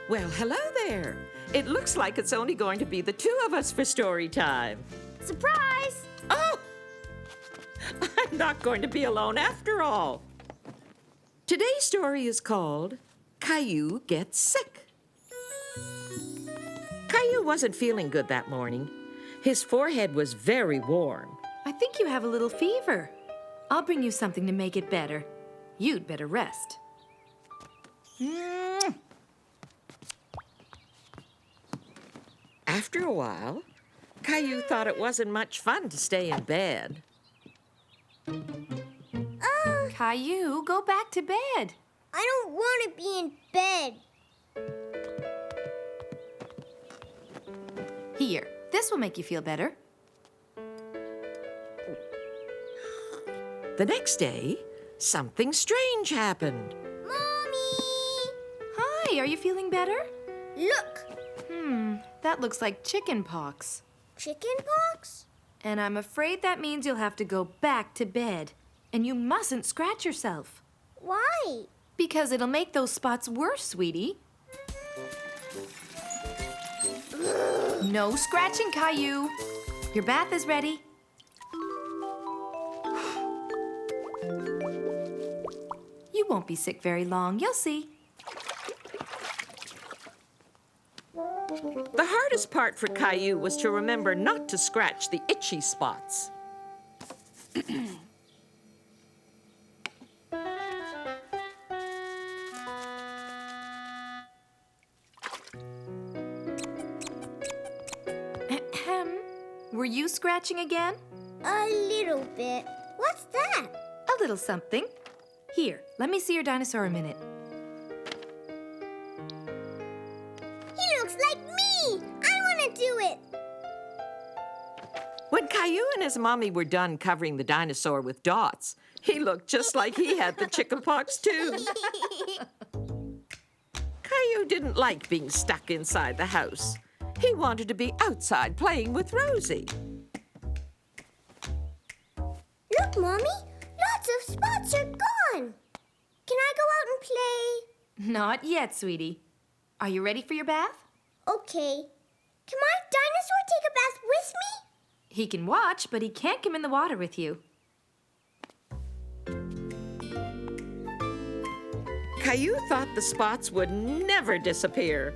Well, hello there. It looks like it's only going to be the two of us for story time. Surprise! Oh! I'm not going to be alone after all. Today's story is called Caillou Gets Sick. Caillou wasn't feeling good that morning. His forehead was very warm. I think you have a little fever. I'll bring you something to make it better. You'd better rest. After a while, Caillou thought it wasn't much fun to stay in bed. Caillou, go back to bed. I don't want to be in bed. Here, this will make you feel better. The next day, something strange happened. Mommy! Hi, are you feeling better? Look! That looks like chickenpox. Chickenpox? And I'm afraid that means you'll have to go back to bed. And you mustn't scratch yourself. Why? Because it'll make those spots worse, sweetie. No scratching, Caillou. Your bath is ready. You won't be sick very long, you'll see. The hardest part for Caillou was to remember not to scratch the itchy spots. Were you scratching again? A little bit. What's that? A little something. Here, let me see your dinosaur a minute. He looks like me! I want to do it! When Caillou and his mommy were done covering the dinosaur with dots, he looked just like he had the chickenpox too. Caillou didn't like being stuck inside the house. He wanted to be outside playing with Rosie. Look, Mommy! Lots of spots are gone! Can I go out and play? Not yet, sweetie. Are you ready for your bath? Okay. Can my dinosaur take a bath with me? He can watch, but he can't come in the water with you. Caillou thought the spots would never disappear,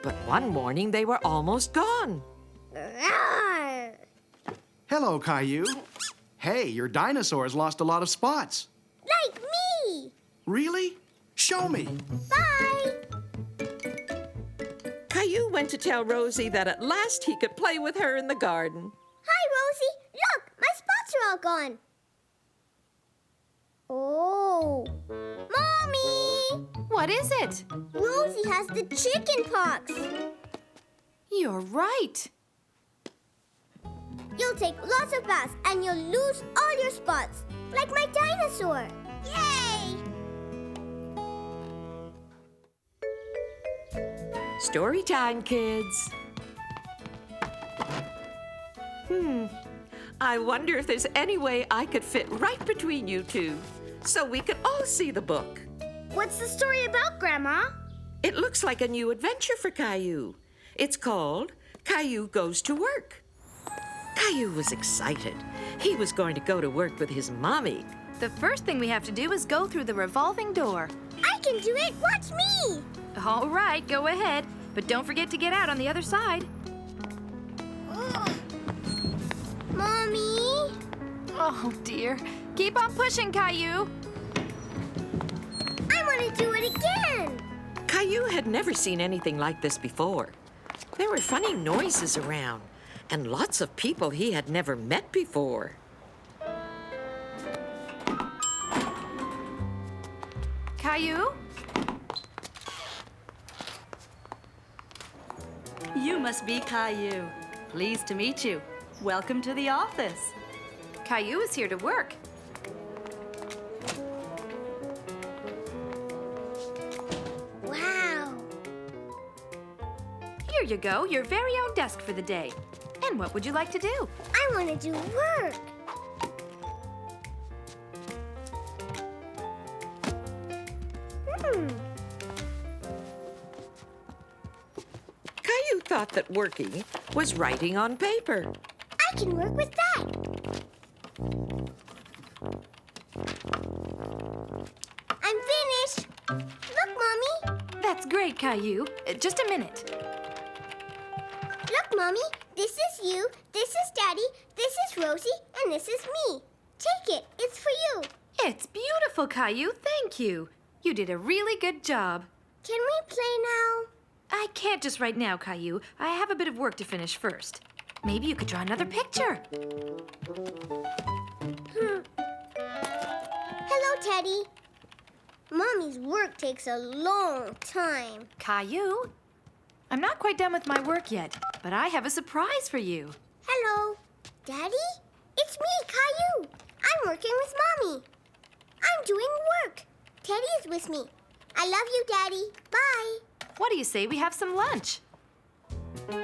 but one morning they were almost gone. Rawr. Hello, Caillou. Hey, your dinosaur's lost a lot of spots. Like me! Really? Show me. Bye! Caillou went to tell Rosie that at last he could play with her in the garden. Hi, Rosie! Look! My spots are all gone! Oh! Mommy! What is it? Rosie has the chickenpox! You're right. You'll take lots of baths and you'll lose all your spots, like my dinosaur! Yay! Story time, kids. I wonder if there's any way I could fit right between you two, so we could all see the book. What's the story about, Grandma? It looks like a new adventure for Caillou. It's called Caillou Goes to Work. Caillou was excited. He was going to go to work with his mommy. The first thing we have to do is go through the revolving door. I can do it! Watch me! All right, go ahead. But don't forget to get out on the other side. Ugh. Mommy? Oh, dear. Keep on pushing, Caillou. I want to do it again! Caillou had never seen anything like this before. There were funny noises around, and lots of people he had never met before. Caillou? You must be Caillou. Pleased to meet you. Welcome to the office. Caillou is here to work. Wow! Here you go, your very own desk for the day. And what would you like to do? I want to do work! thought that working was writing on paper. I can work with that. I'm finished. Look, Mommy. That's great, Caillou. Just a minute. Look, Mommy. This is you, this is Daddy, this is Rosie, and this is me. Take it. It's for you. It's beautiful, Caillou. Thank you. You did a really good job. Can we play now? I can't just right now, Caillou. I have a bit of work to finish first. Maybe you could draw another picture. Hello, Teddy. Mommy's work takes a long time. Caillou, I'm not quite done with my work yet, but I have a surprise for you. Hello. Daddy? It's me, Caillou. I'm working with Mommy. I'm doing work. Teddy is with me. I love you, Daddy. Bye. What do you say we have some lunch?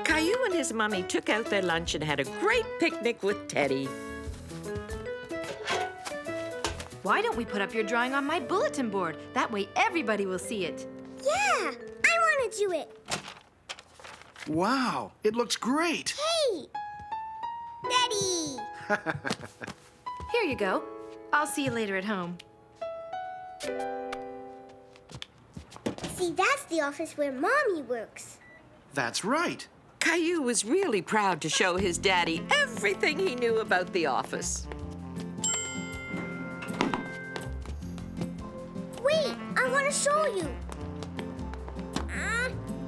Caillou and his mummy took out their lunch and had a great picnic with Teddy. Why don't we put up your drawing on my bulletin board? That way everybody will see it. Yeah, I want to do it. Wow, it looks great. Hey! Daddy! Here you go. I'll see you later at home. See, that's the office where Mommy works. That's right. Caillou was really proud to show his daddy everything he knew about the office. Wait, I want to show you.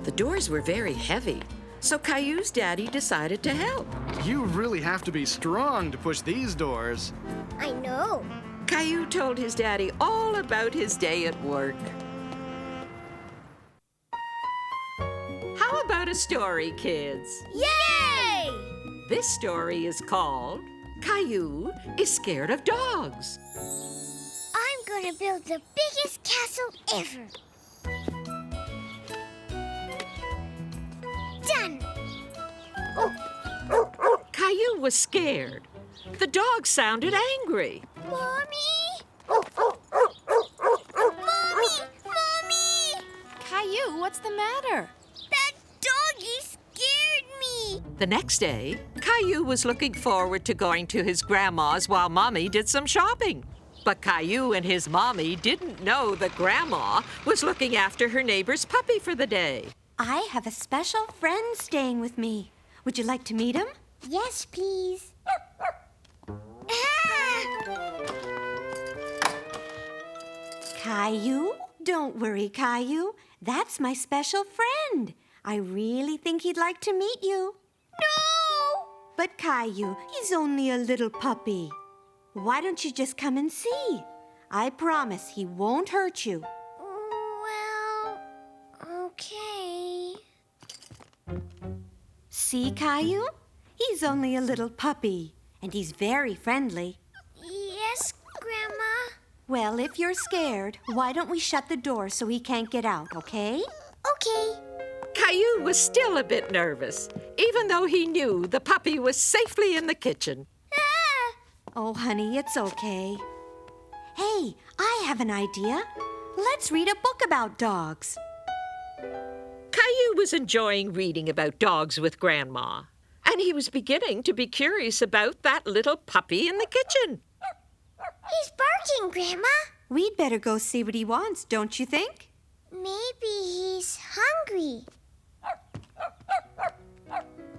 The doors were very heavy, so Caillou's daddy decided to help. You really have to be strong to push these doors. I know. Caillou told his daddy all about his day at work. How about a story, kids? Yay! This story is called Caillou is Scared of Dogs. I'm going to build the biggest castle ever. Done. Caillou was scared. The dog sounded angry. Mommy! Mommy! Mommy! Caillou, what's the matter? That doggy scared me. The next day, Caillou was looking forward to going to his grandma's while Mommy did some shopping. But Caillou and his mommy didn't know that Grandma was looking after her neighbor's puppy for the day. I have a special friend staying with me. Would you like to meet him? Yes, please. Caillou? Don't worry, Caillou. That's my special friend. I really think he'd like to meet you. No! But Caillou, he's only a little puppy. Why don't you just come and see? I promise he won't hurt you. Well, okay. See, Caillou? He's only a little puppy, and he's very friendly. Yes, Grandma. Well, if you're scared, why don't we shut the door so he can't get out, okay? Okay. Caillou was still a bit nervous, even though he knew the puppy was safely in the kitchen. Oh, honey, it's okay. Hey, I have an idea. Let's read a book about dogs. Caillou was enjoying reading about dogs with Grandma, and he was beginning to be curious about that little puppy in the kitchen. He's barking, Grandma. We'd better go see what he wants, don't you think? Maybe he's hungry.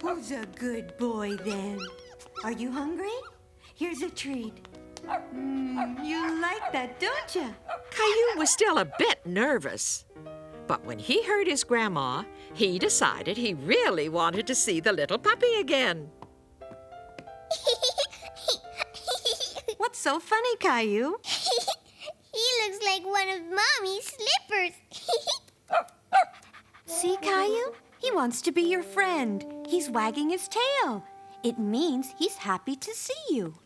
Who's a good boy, then? Are you hungry? Here's a treat. You like that, don't you? Caillou was still a bit nervous. But when he heard his grandma, he decided he really wanted to see the little puppy again. What's so funny, Caillou? He looks like one of Mommy's slippers. See, Caillou? He wants to be your friend. He's wagging his tail. It means he's happy to see you.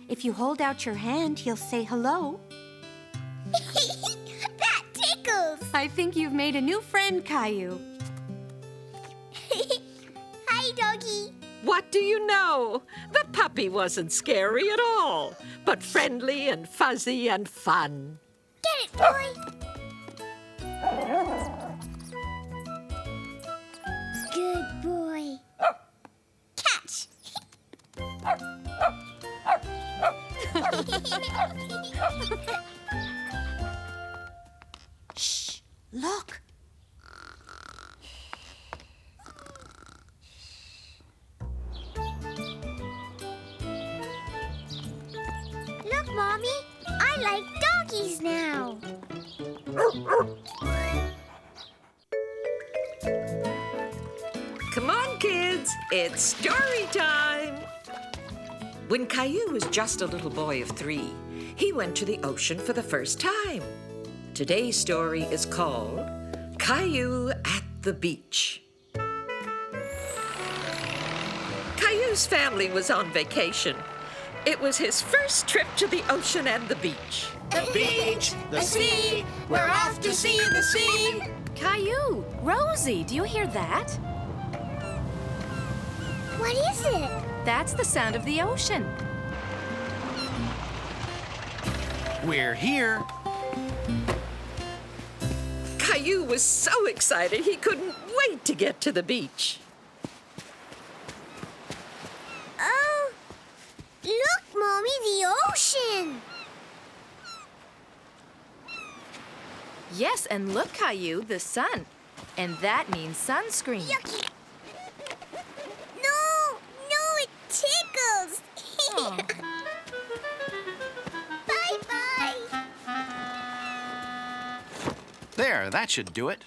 If you hold out your hand, he'll say hello. That tickles. I think you've made a new friend, Caillou. Hi, doggy. What do you know? The puppy wasn't scary at all, but friendly and fuzzy and fun. Get it, boy. Good boy. Mommy. I like doggies now. Come on, kids. It's story time. When Caillou was just a little boy of 3, he went to the ocean for the first time. Today's story is called Caillou at the Beach. Caillou's family was on vacation. It was his first trip to the ocean and the beach. The beach, the sea, we're off to see the sea. Caillou, Rosie, do you hear that? What is it? That's the sound of the ocean. We're here. Caillou was so excited he couldn't wait to get to the beach. Oh, look, Mommy, the ocean. Yes, and look, Caillou, the sun. And that means sunscreen. Yucky. No, it tickles. Bye-bye. There, that should do it.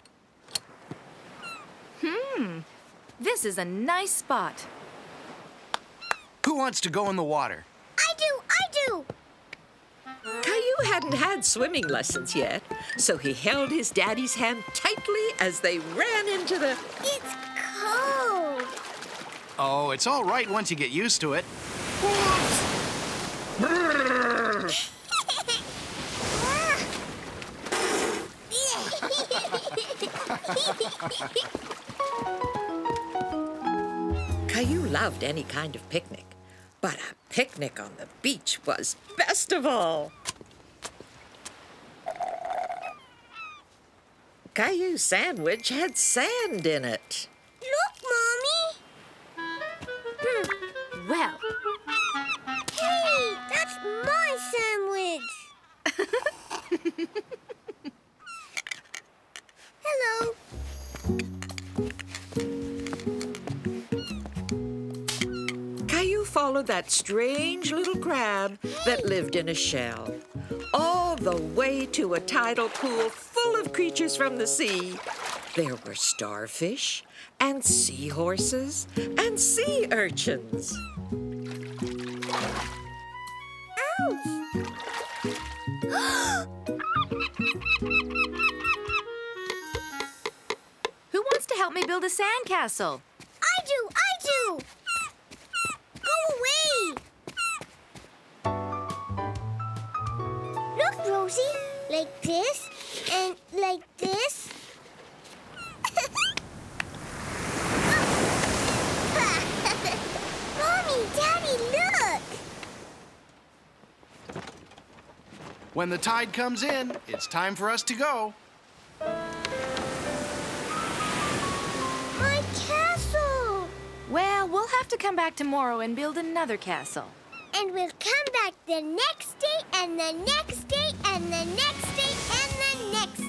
This is a nice spot. Who wants to go in the water? I do. Caillou hadn't had swimming lessons yet, so he held his daddy's hand tightly as they ran into the... It's cold. Oh, it's all right once you get used to it. Caillou loved any kind of picnic, but a picnic on the beach was best of all. Caillou's sandwich had sand in it. Look, Mommy. Well, Hey, that's my sandwich. Hello. Caillou followed that strange little crab that lived in a shell, all the way to a tidal pool full of creatures from the sea. There were starfish and seahorses and sea urchins. who wants to help me build a sandcastle? I do. Go away. Look, Rosie, like this and like this. Mommy, Daddy, look. When the tide comes in, it's time for us to go. My castle. Well, we'll have to come back tomorrow and build another castle. And we'll come back the next day and the next day and the next day and the next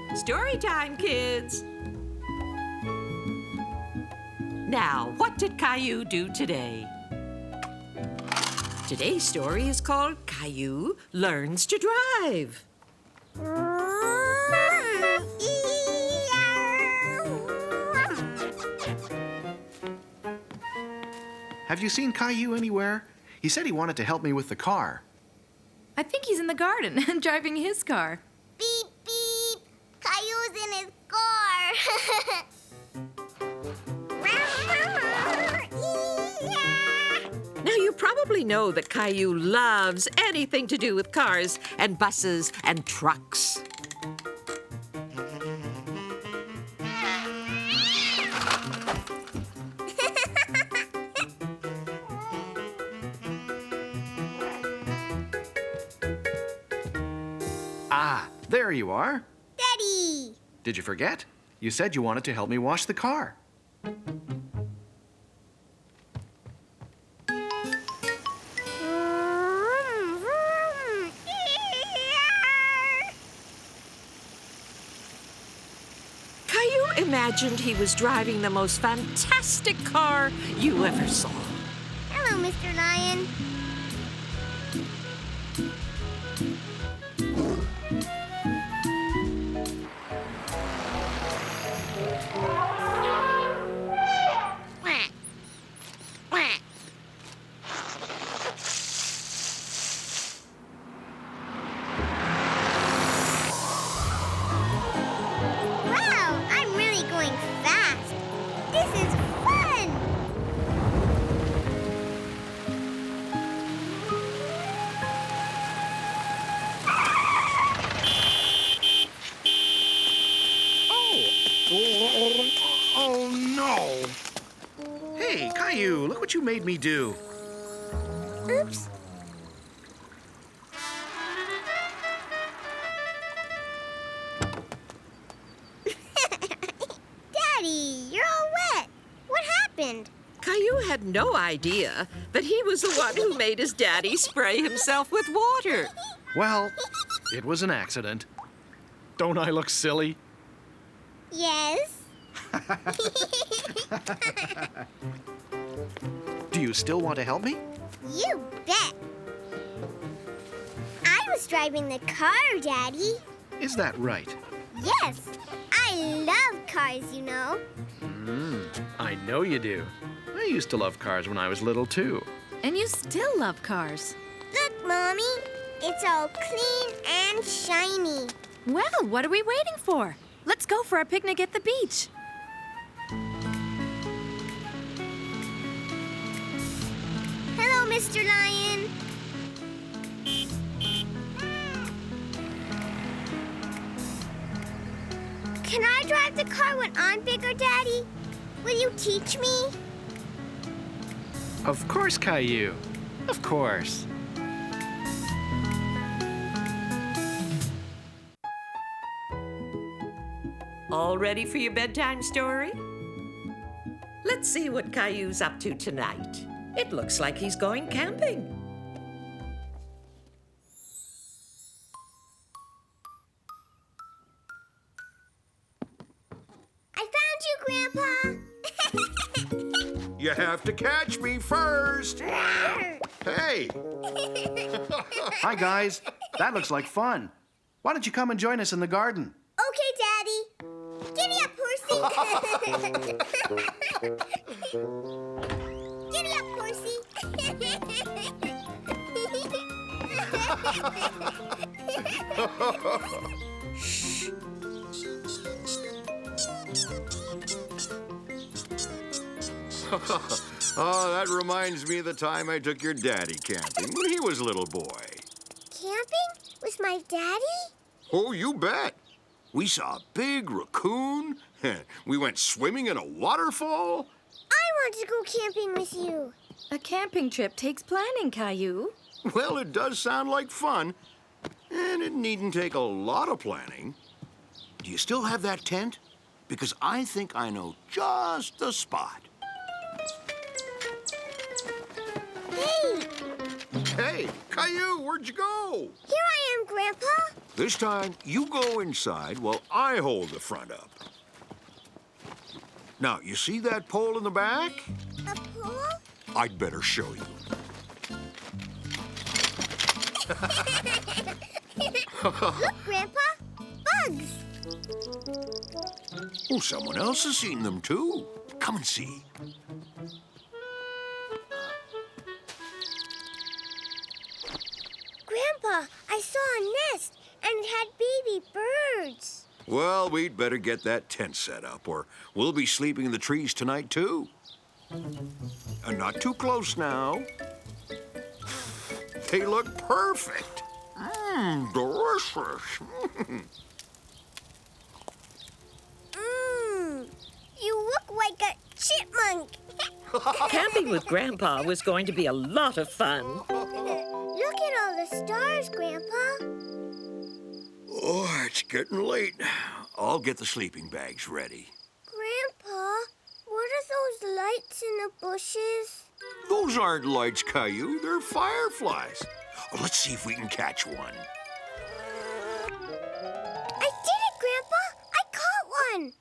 day. Story time, kids. Now, what did Caillou do today? Today's story is called Caillou Learns to Drive. Have you seen Caillou anywhere? He said he wanted to help me with the car. I think he's in the garden driving his car. Beep, beep. Caillou's in his car. Now, you probably know that Caillou loves anything to do with cars and buses and trucks. Ah, there you are. Daddy. Did you forget? You said you wanted to help me wash the car. Caillou imagined he was driving the most fantastic car you ever saw. Hello, Mr. Lion. Quack. Quack. Wow, I'm really going fast. This is fun. Oh, no. Hey, Caillou, look what you made me do. Oops. Daddy, you're all wet. What happened? Caillou had no idea that he was the one who made his daddy spray himself with water. Well, it was an accident. Don't I look silly? Yes. Do you still want to help me? You bet. I was driving the car, Daddy. Is that right? Yes. I love cars, you know. I know you do. I used to love cars when I was little, too. And you still love cars. Look, Mommy. It's all clean and shiny. Well, what are we waiting for? Let's go for our picnic at the beach. Hello, Mr. Lion. Can I drive the car when I'm bigger, Daddy? Will you teach me? Of course, Caillou. Of course. All ready for your bedtime story? Let's see what Caillou's up to tonight. It looks like he's going camping. I found you, Grandpa. You have to catch me first. Hey, Hi, guys. That looks like fun. Why don't you come and join us in the garden? Okay, Daddy. Giddy up, horsey. Giddy up, horsey. oh, that reminds me of the time I took your daddy camping when he was a little boy. Camping? With my daddy? Oh, you bet. We saw a big raccoon. We went swimming in a waterfall. I want to go camping with you. A camping trip takes planning, Caillou. Well, it does sound like fun, and it needn't take a lot of planning. Do you still have that tent? Because I think I know just the spot. Hey, Hey, Caillou, where'd you go? here I am, Grandpa. This time, you go inside while I hold the front up. Now, you see that pole in the back? A pool? I'd better show you. Look, Grandpa. Bugs. Oh, someone else has seen them, too. Come and see. Grandpa, I saw a nest, and it had baby birds. Well, we'd better get that tent set up, or we'll be sleeping in the trees tonight, too. And not too close now. They look perfect. Delicious. You look like a chipmunk. Camping with Grandpa was going to be a lot of fun. Look at all the stars, Grandpa. Oh, it's getting late. I'll get the sleeping bags ready. Grandpa, what are those lights in the bushes? Those aren't lights, Caillou. They're fireflies. Let's see if we can catch one. I did it, Grandpa. I caught one.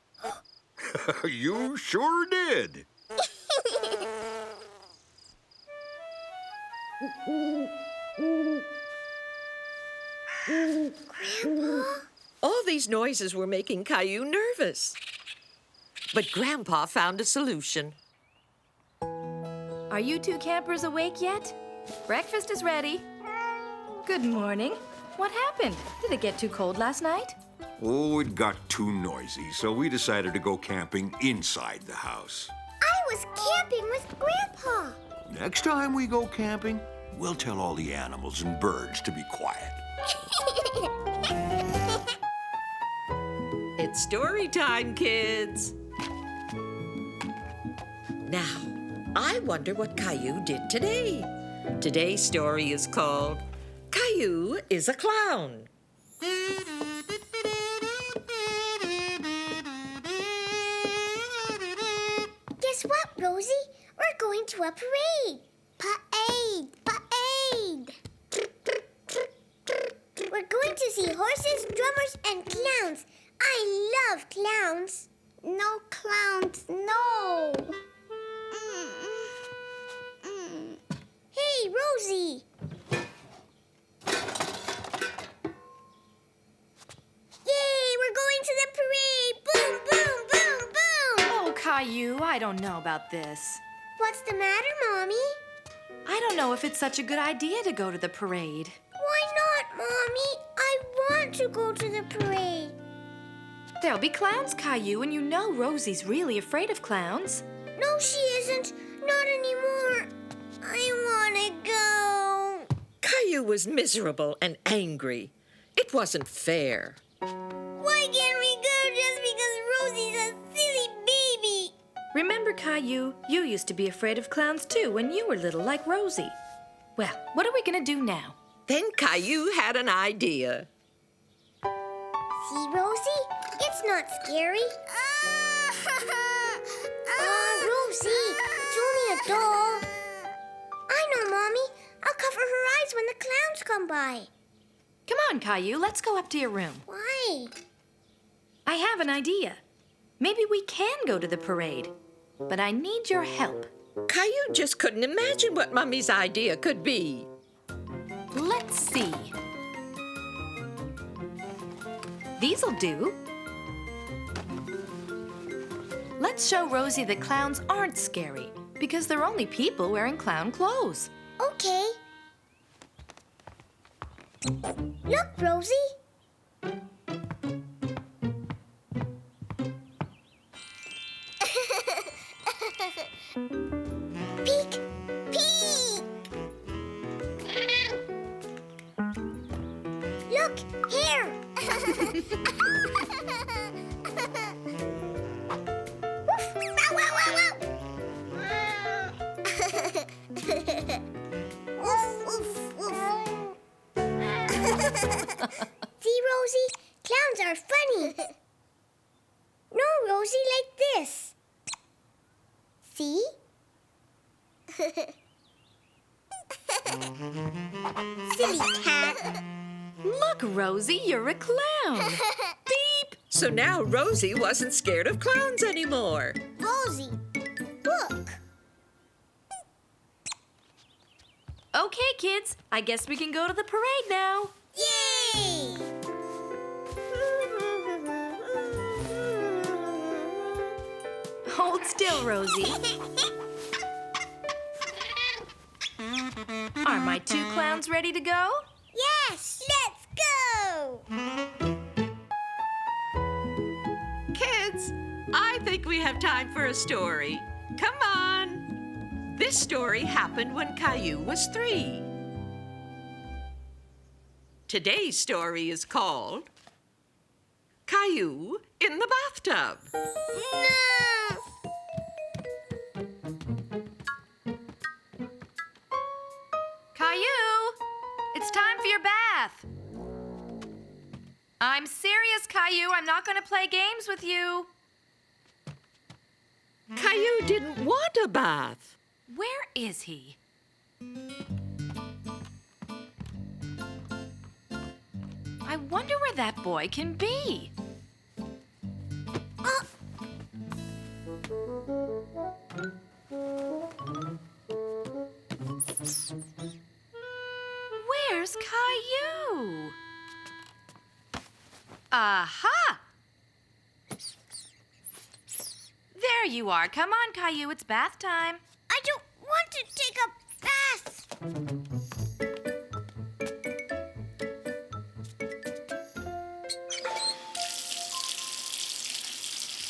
You sure did. Grandpa? All these noises were making Caillou nervous. But Grandpa found a solution. Are you two campers awake yet? Breakfast is ready. Good morning. What happened? Did it get too cold last night? Oh, it got too noisy, so we decided to go camping inside the house. I was camping with Grandpa. Next time we go camping, we'll tell all the animals and birds to be quiet. It's story time, kids. Now, I wonder what Caillou did today. Today's story is called Caillou is a Clown. Guess what, Rosie? We're going to a parade. Parade, parade. We're going to see horses, drummers, and clowns. I love clowns. No clowns, no. Hey, Rosie. Yay, we're going to the parade. Boom, boom, boom, boom. Oh, Caillou, I don't know about this. What's the matter, Mommy? I don't know if it's such a good idea to go to the parade. Why not, Mommy? I want to go to the parade. There'll be clowns, Caillou, and you know Rosie's really afraid of clowns. No, she isn't. Not anymore. I want to go. Caillou was miserable and angry. It wasn't fair. Why can't we go just because Rosie's a silly baby? Remember, Caillou, you used to be afraid of clowns too when you were little, like Rosie. Well, what are we going to do now? Then Caillou had an idea. See, Rosie? It's not scary. Rosie, it's only a doll. I know, Mommy. I'll cover her eyes when the clowns come by. Come on, Caillou, let's go up to your room. Why? I have an idea. Maybe we can go to the parade, but I need your help. Caillou just couldn't imagine what Mummy's idea could be. Let's see. These'll do. Let's show Rosie that clowns aren't scary because they're only people wearing clown clothes. Okay. Look, Rosie. Peek, peek. Look, here. Woof. Wow, wow, wow, wow. Woof, woof, woof. See, Rosie? Clowns are funny. No, Rosie, like this. See? Silly cat. Look, Rosie, you're a clown. Beep! So now Rosie wasn't scared of clowns anymore. Rosie, look. Okay, kids, I guess we can go to the parade now. Yay! Hold still, Rosie. Are my two clowns ready to go? Yes, let's go. Kids, I think we have time for a story. Come on. This story happened when Caillou was 3. Today's story is called Caillou in the Bathtub. No. Caillou, it's time for your bath. I'm serious, Caillou. I'm not going to play games with you. Caillou didn't want a bath. Where is he? I wonder where that boy can be. Where's Caillou? Aha! There you are. Come on, Caillou. It's bath time. I don't want to take a bath.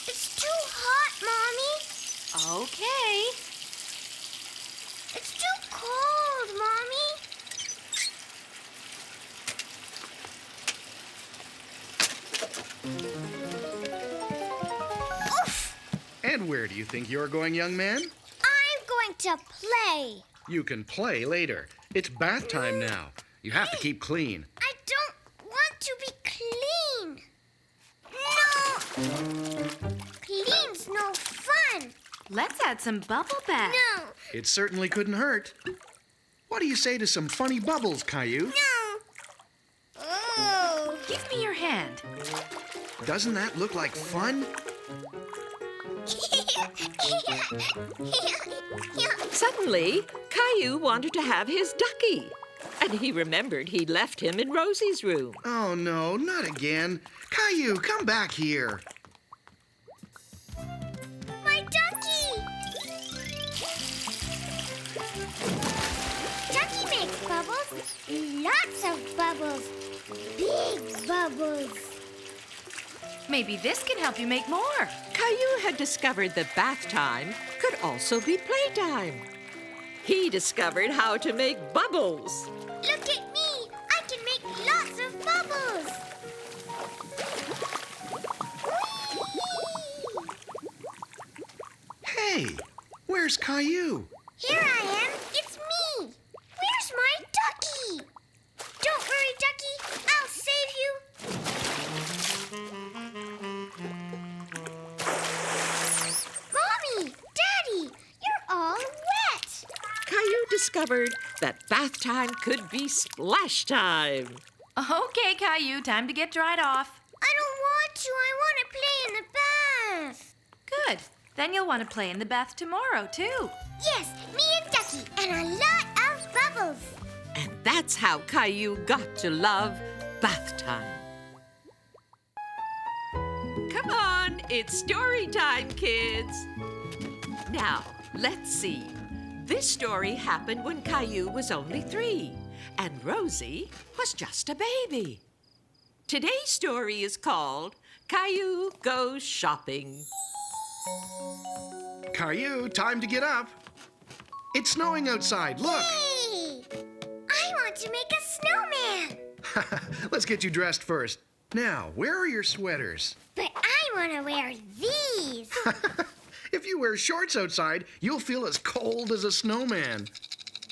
It's too hot, Mommy. Okay. It's too cold, Mommy. Oof! And where do you think you're going, young man? I'm going to play. You can play later. It's bath time now. You have to keep clean. I don't want to be clean. No! Clean's no fun. Let's add some bubble bath. No, It certainly couldn't hurt. What do you say to some funny bubbles, Caillou? no. Oh. Give me your hand. Doesn't that look like fun? Suddenly, Caillou wanted to have his ducky. And he remembered he'd left him in Rosie's room. Oh, no, not again. Caillou, come back here. My ducky! Ducky makes bubbles. Lots of bubbles. Big bubbles. Maybe this can help you make more. Caillou had discovered that bath time could also be playtime. He discovered how to make bubbles. Look at me. I can make lots of bubbles. Hey, where's Caillou? Here I am. It's me. Where's my ducky? Don't worry, ducky. I'll save you. Mommy, Daddy, you're all wet. Caillou discovered that bath time could be splash time. Okay, Caillou, time to get dried off. I don't want to. I want to play in the bath. Good. Then you'll want to play in the bath tomorrow, too. Yes, me and Ducky and a lot of bubbles. And that's how Caillou got to love bath time. Come on, it's story time, kids. Now, let's see. This story happened when Caillou was only 3, and Rosie was just a baby. Today's story is called Caillou Goes Shopping. Caillou, time to get up. It's snowing outside. Look. Hey! I want to make a snowman. Let's get you dressed first. Now, where are your sweaters? But I want to wear these. If you wear shorts outside, you'll feel as cold as a snowman.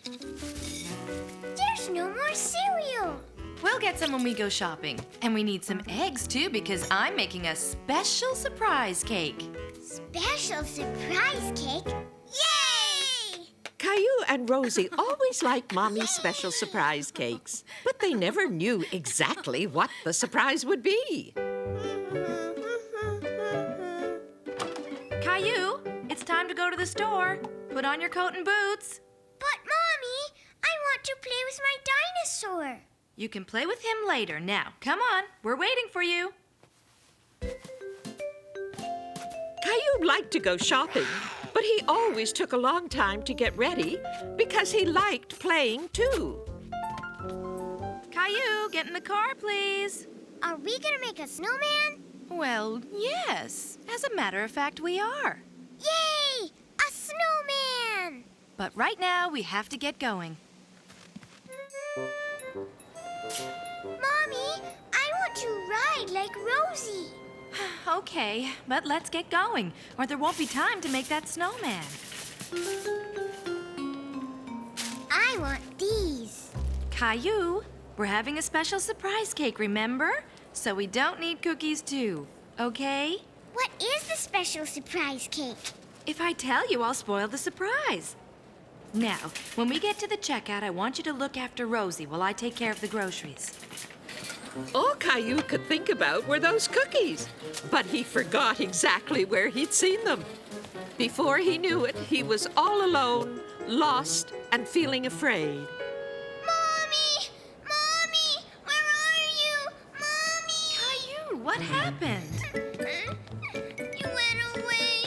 There's no more cereal. We'll get some when we go shopping. And we need some eggs, too, because I'm making a special surprise cake. Special surprise cake. Yay! Caillou and Rosie always liked Mommy's special surprise cakes, but they never knew exactly what the surprise would be. Caillou, it's time to go to the store. Put on your coat and boots. But, Mommy, I want to play with my dinosaur. You can play with him later. Now, come on. We're waiting for you. Caillou liked to go shopping, but he always took a long time to get ready because he liked playing too. Caillou, get in the car, please. Are we going to make a snowman? Well, yes. As a matter of fact, we are. Yay! A snowman! But right now, we have to get going. Mommy, I want to ride like Rosie. Okay, but let's get going, or there won't be time to make that snowman. I want these. Caillou, we're having a special surprise cake, remember? So we don't need cookies, too. Okay? What is the special surprise cake? If I tell you, I'll spoil the surprise. Now, when we get to the checkout, I want you to look after Rosie while I take care of the groceries. All Caillou could think about were those cookies, but he forgot exactly where he'd seen them. Before he knew it, he was all alone, lost, and feeling afraid. Mommy! Mommy! Where are you? Mommy! Caillou, what happened? You went away.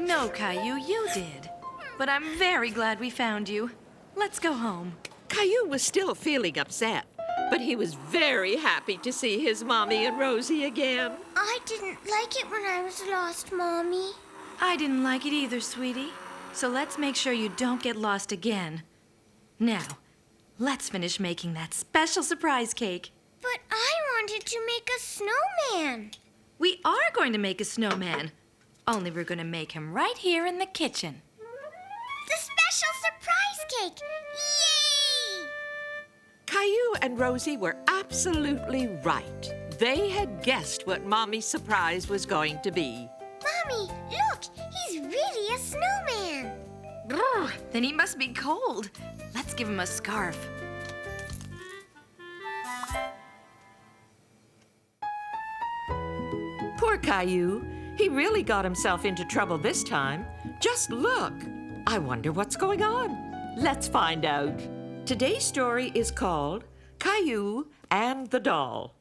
No, Caillou, you did. But I'm very glad we found you. Let's go home. Caillou was still feeling upset, but he was very happy to see his Mommy and Rosie again. I didn't like it when I was lost, Mommy. I didn't like it either, sweetie. So let's make sure you don't get lost again. Now, let's finish making that special surprise cake. But I wanted to make a snowman. We are going to make a snowman. Only we're going to make him right here in the kitchen. The special surprise cake! Yay! Caillou and Rosie were absolutely right. They had guessed what Mommy's surprise was going to be. Mommy, look! He's really a snowman. Brr, then he must be cold. Let's give him a scarf. Poor Caillou. He really got himself into trouble this time. Just look. I wonder what's going on. Let's find out. Today's story is called Caillou and the Doll.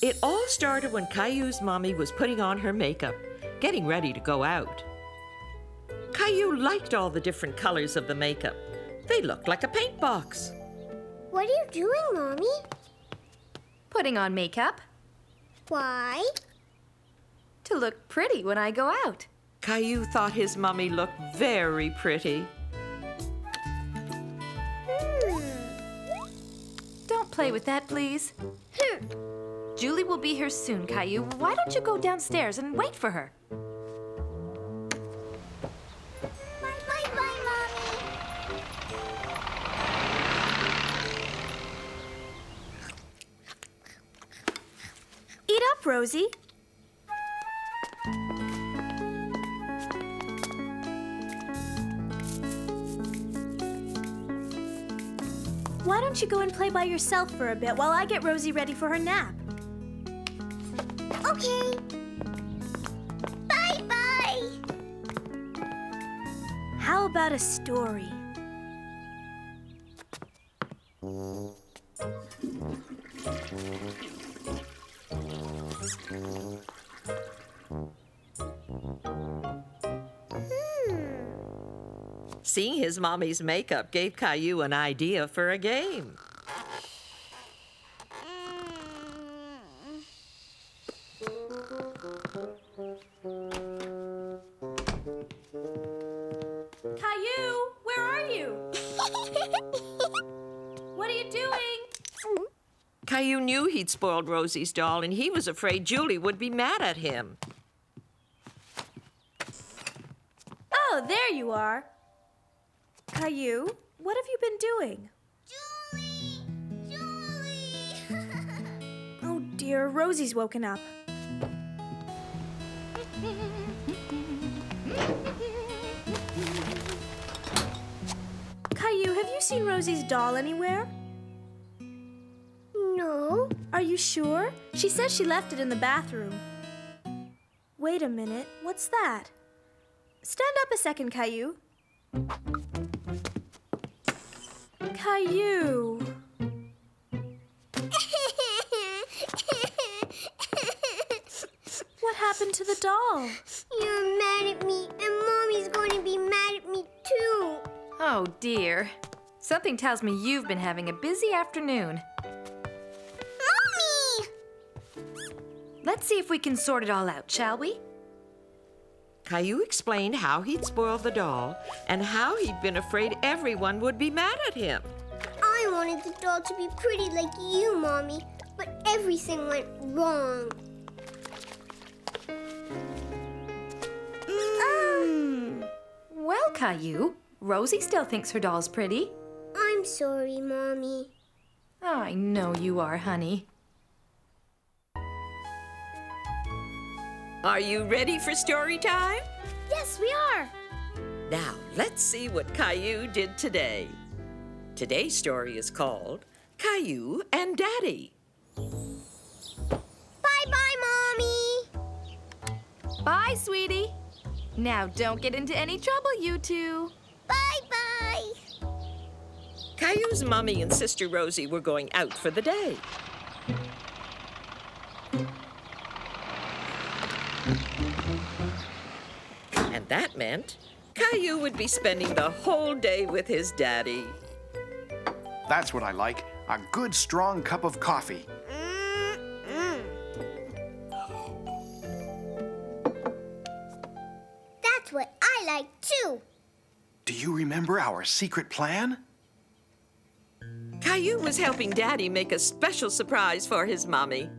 It all started when Caillou's mommy was putting on her makeup, getting ready to go out. Caillou liked all the different colors of the makeup. They looked like a paint box. What are you doing, Mommy? Putting on makeup Why? to look pretty when I go out. Caillou thought his mommy looked very pretty. Don't play with that, please. Julie will be here soon, Caillou. Why don't you go downstairs and wait for her? Bye, Mommy. Eat up, Rosie. Why don't you go and play by yourself for a bit while I get Rosie ready for her nap? Okay. Bye-bye. How about a story? Seeing his mommy's makeup gave Caillou an idea for a game. Caillou, where are you? What are you doing? Caillou knew he'd spoiled Rosie's doll, and he was afraid Julie would be mad at him. Oh, there you are. Caillou, what have you been doing? Julie! Oh dear, Rosie's woken up. Caillou, have you seen Rosie's doll anywhere? No. Are you sure? She says she left it in the bathroom. Wait a minute, what's that? Stand up a second, Caillou. Caillou. What happened to the doll? You're mad at me, and Mommy's going to be mad at me too. Oh, dear. Something tells me you've been having a busy afternoon. Mommy! Let's see if we can sort it all out, shall we? Caillou explained how he'd spoiled the doll and how he'd been afraid everyone would be mad at him. I wanted the doll to be pretty like you, Mommy, but everything went wrong. Well, Caillou, Rosie still thinks her doll's pretty. I'm sorry, Mommy. Oh, I know you are, honey. Are you ready for story time? Yes, we are. Now, let's see what Caillou did today. Today's story is called Caillou and Daddy. Bye-bye, Mommy. Bye, sweetie. Now, don't get into any trouble, you two. Bye-bye. Caillou's mommy and sister Rosie were going out for the day. And that meant Caillou would be spending the whole day with his daddy. That's what I like. A good, strong cup of coffee. That's what I like too. Do you remember our secret plan? Caillou was helping Daddy make a special surprise for his mommy.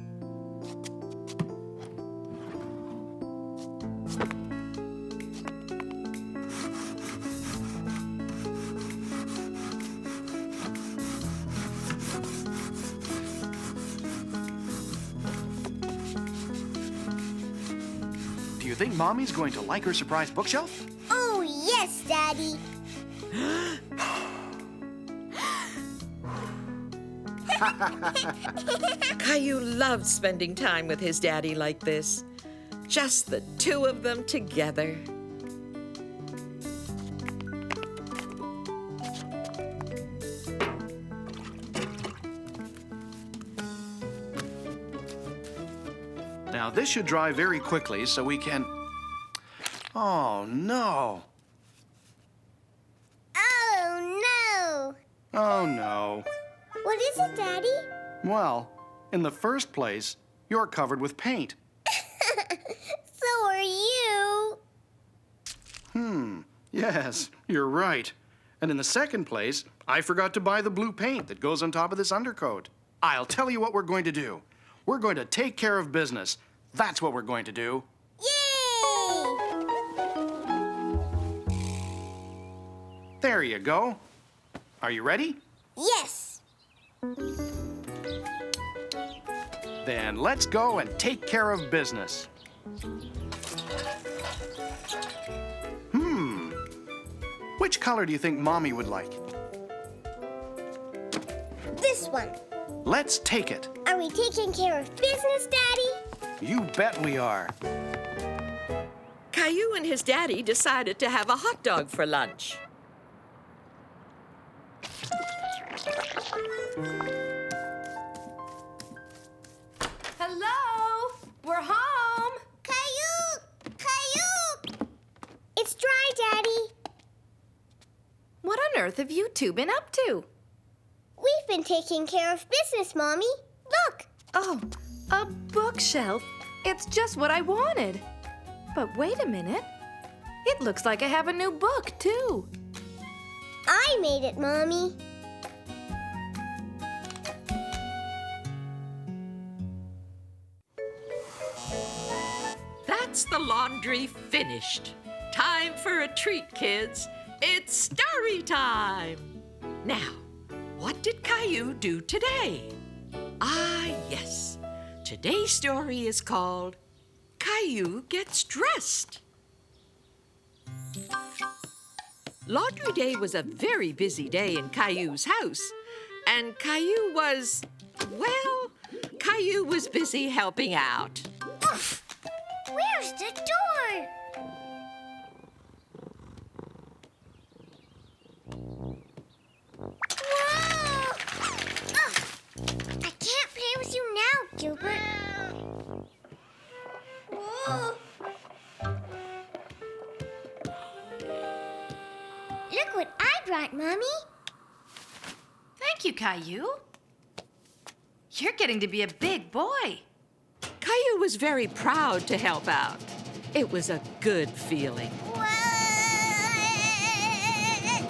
Do you think Mommy's going to like her surprise bookshelf? Oh, yes, Daddy. Caillou loved spending time with his daddy like this. Just the two of them together. Now, this should dry very quickly so we can... Oh, no. Oh, no. Oh, no. What is it, Daddy? Well, in the first place, you're covered with paint. So are you. Yes, you're right. And in the second place, I forgot to buy the blue paint that goes on top of this undercoat. I'll tell you what we're going to do. We're going to take care of business. That's what we're going to do. Yay! There you go. Are you ready? Yes. Then let's go and take care of business. Which color do you think Mommy would like? This one. Let's take it. Are we taking care of business, Daddy? You bet we are. Caillou and his daddy decided to have a hot dog for lunch. Hello? We're home. Caillou! Caillou! It's dry, Daddy. What on earth have you two been up to? We've been taking care of business, Mommy. Look! Oh, a bookshelf. It's just what I wanted. But wait a minute. It looks like I have a new book, too. I made it, Mommy. That's the laundry finished. Time for a treat, kids. It's story time. Now, what did Caillou do today? Ah, yes. Today's story is called Caillou Gets Dressed. Laundry day was a very busy day in Caillou's house, and Caillou was, well, Caillou was busy helping out. Where's the door? Whoa! Ugh. I can't play with you now, Gilbert. Whoa! Look what I brought, Mommy. Thank you, Caillou. You're getting to be a big boy. Caillou was very proud to help out. It was a good feeling. Whoa! Hey,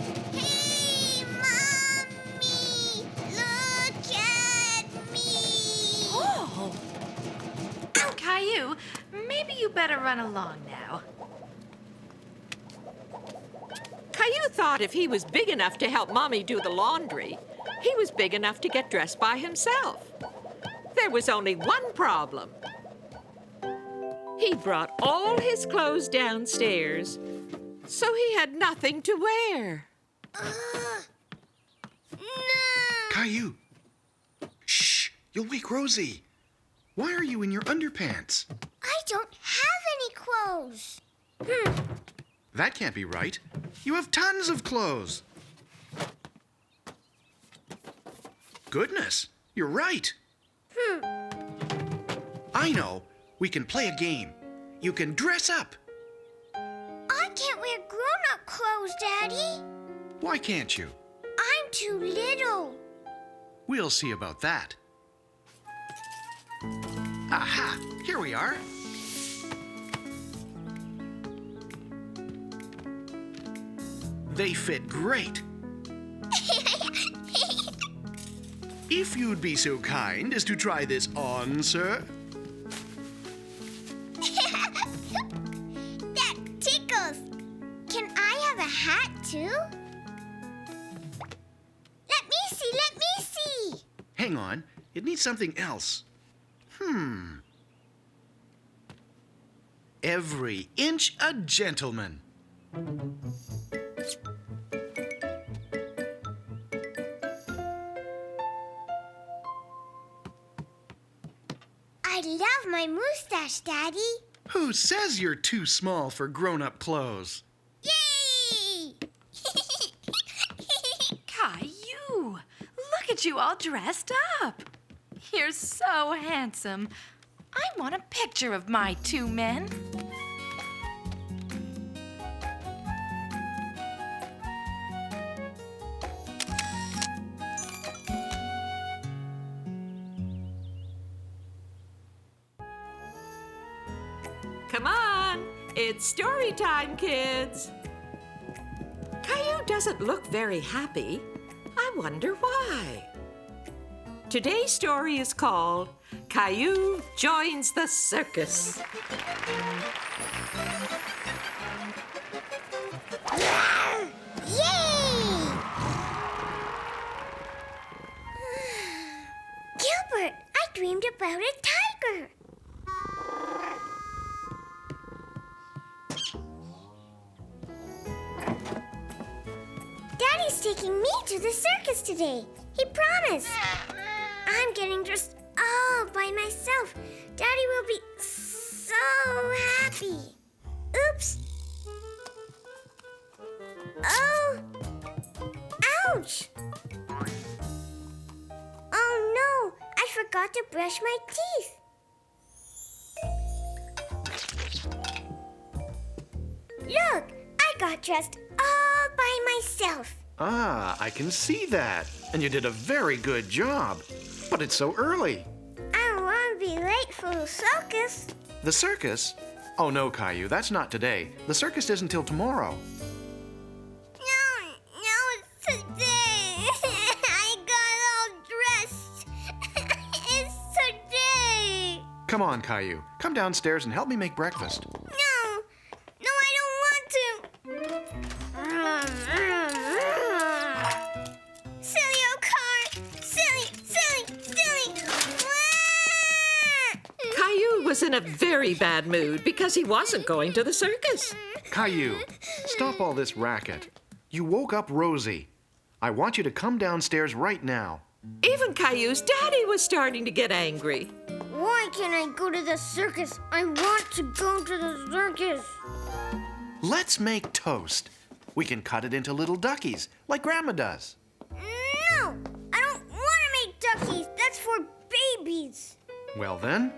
Mommy! Look at me! Oh! Caillou, maybe you better run along now. Caillou thought if he was big enough to help Mommy do the laundry, he was big enough to get dressed by himself. There was only one problem. He brought all his clothes downstairs, so he had nothing to wear. No! Caillou. Shh, you'll wake Rosie. Why are you in your underpants? I don't have any clothes. That can't be right. You have tons of clothes. Goodness, you're right. I know. We can play a game. You can dress up. I can't wear grown-up clothes, Daddy. Why can't you? I'm too little. We'll see about that. Aha! Here we are. They fit great. If you'd be so kind as to try this on, sir. That tickles. Can I have a hat too? Let me see. Hang on, it needs something else. Every inch a gentleman. I love my mustache, Daddy. Who says you're too small for grown-up clothes? Yay! Caillou, look at you all dressed up. You're so handsome. I want a picture of my two men. Come on, it's story time, kids. Caillou doesn't look very happy. I wonder why. Today's story is called Caillou Joins the Circus. Yay! Gilbert, I dreamed about a tiger. Daddy's taking me to the circus today. He promised. I'm getting dressed all by myself. Daddy will be so happy. Oops. Oh. Ouch. Oh no, I forgot to brush my teeth. Look, I got dressed all by myself. Ah, I can see that. And you did a very good job. But it's so early. I don't want to be late for the circus. The circus? Oh no, Caillou, that's not today. The circus isn't till tomorrow. No, it's today. I got all dressed. It's today. Come on, Caillou. Come downstairs and help me make breakfast. No, I don't want to. Silly old car. Silly. Caillou was in a very bad mood because he wasn't going to the circus. Caillou, stop all this racket. You woke up Rosie. I want you to come downstairs right now. Even Caillou's daddy was starting to get angry. Why can't I go to the circus? I want to go to the circus. Let's make toast. We can cut it into little duckies, like Grandma does. No, I don't want to make duckies. That's for babies. Well then,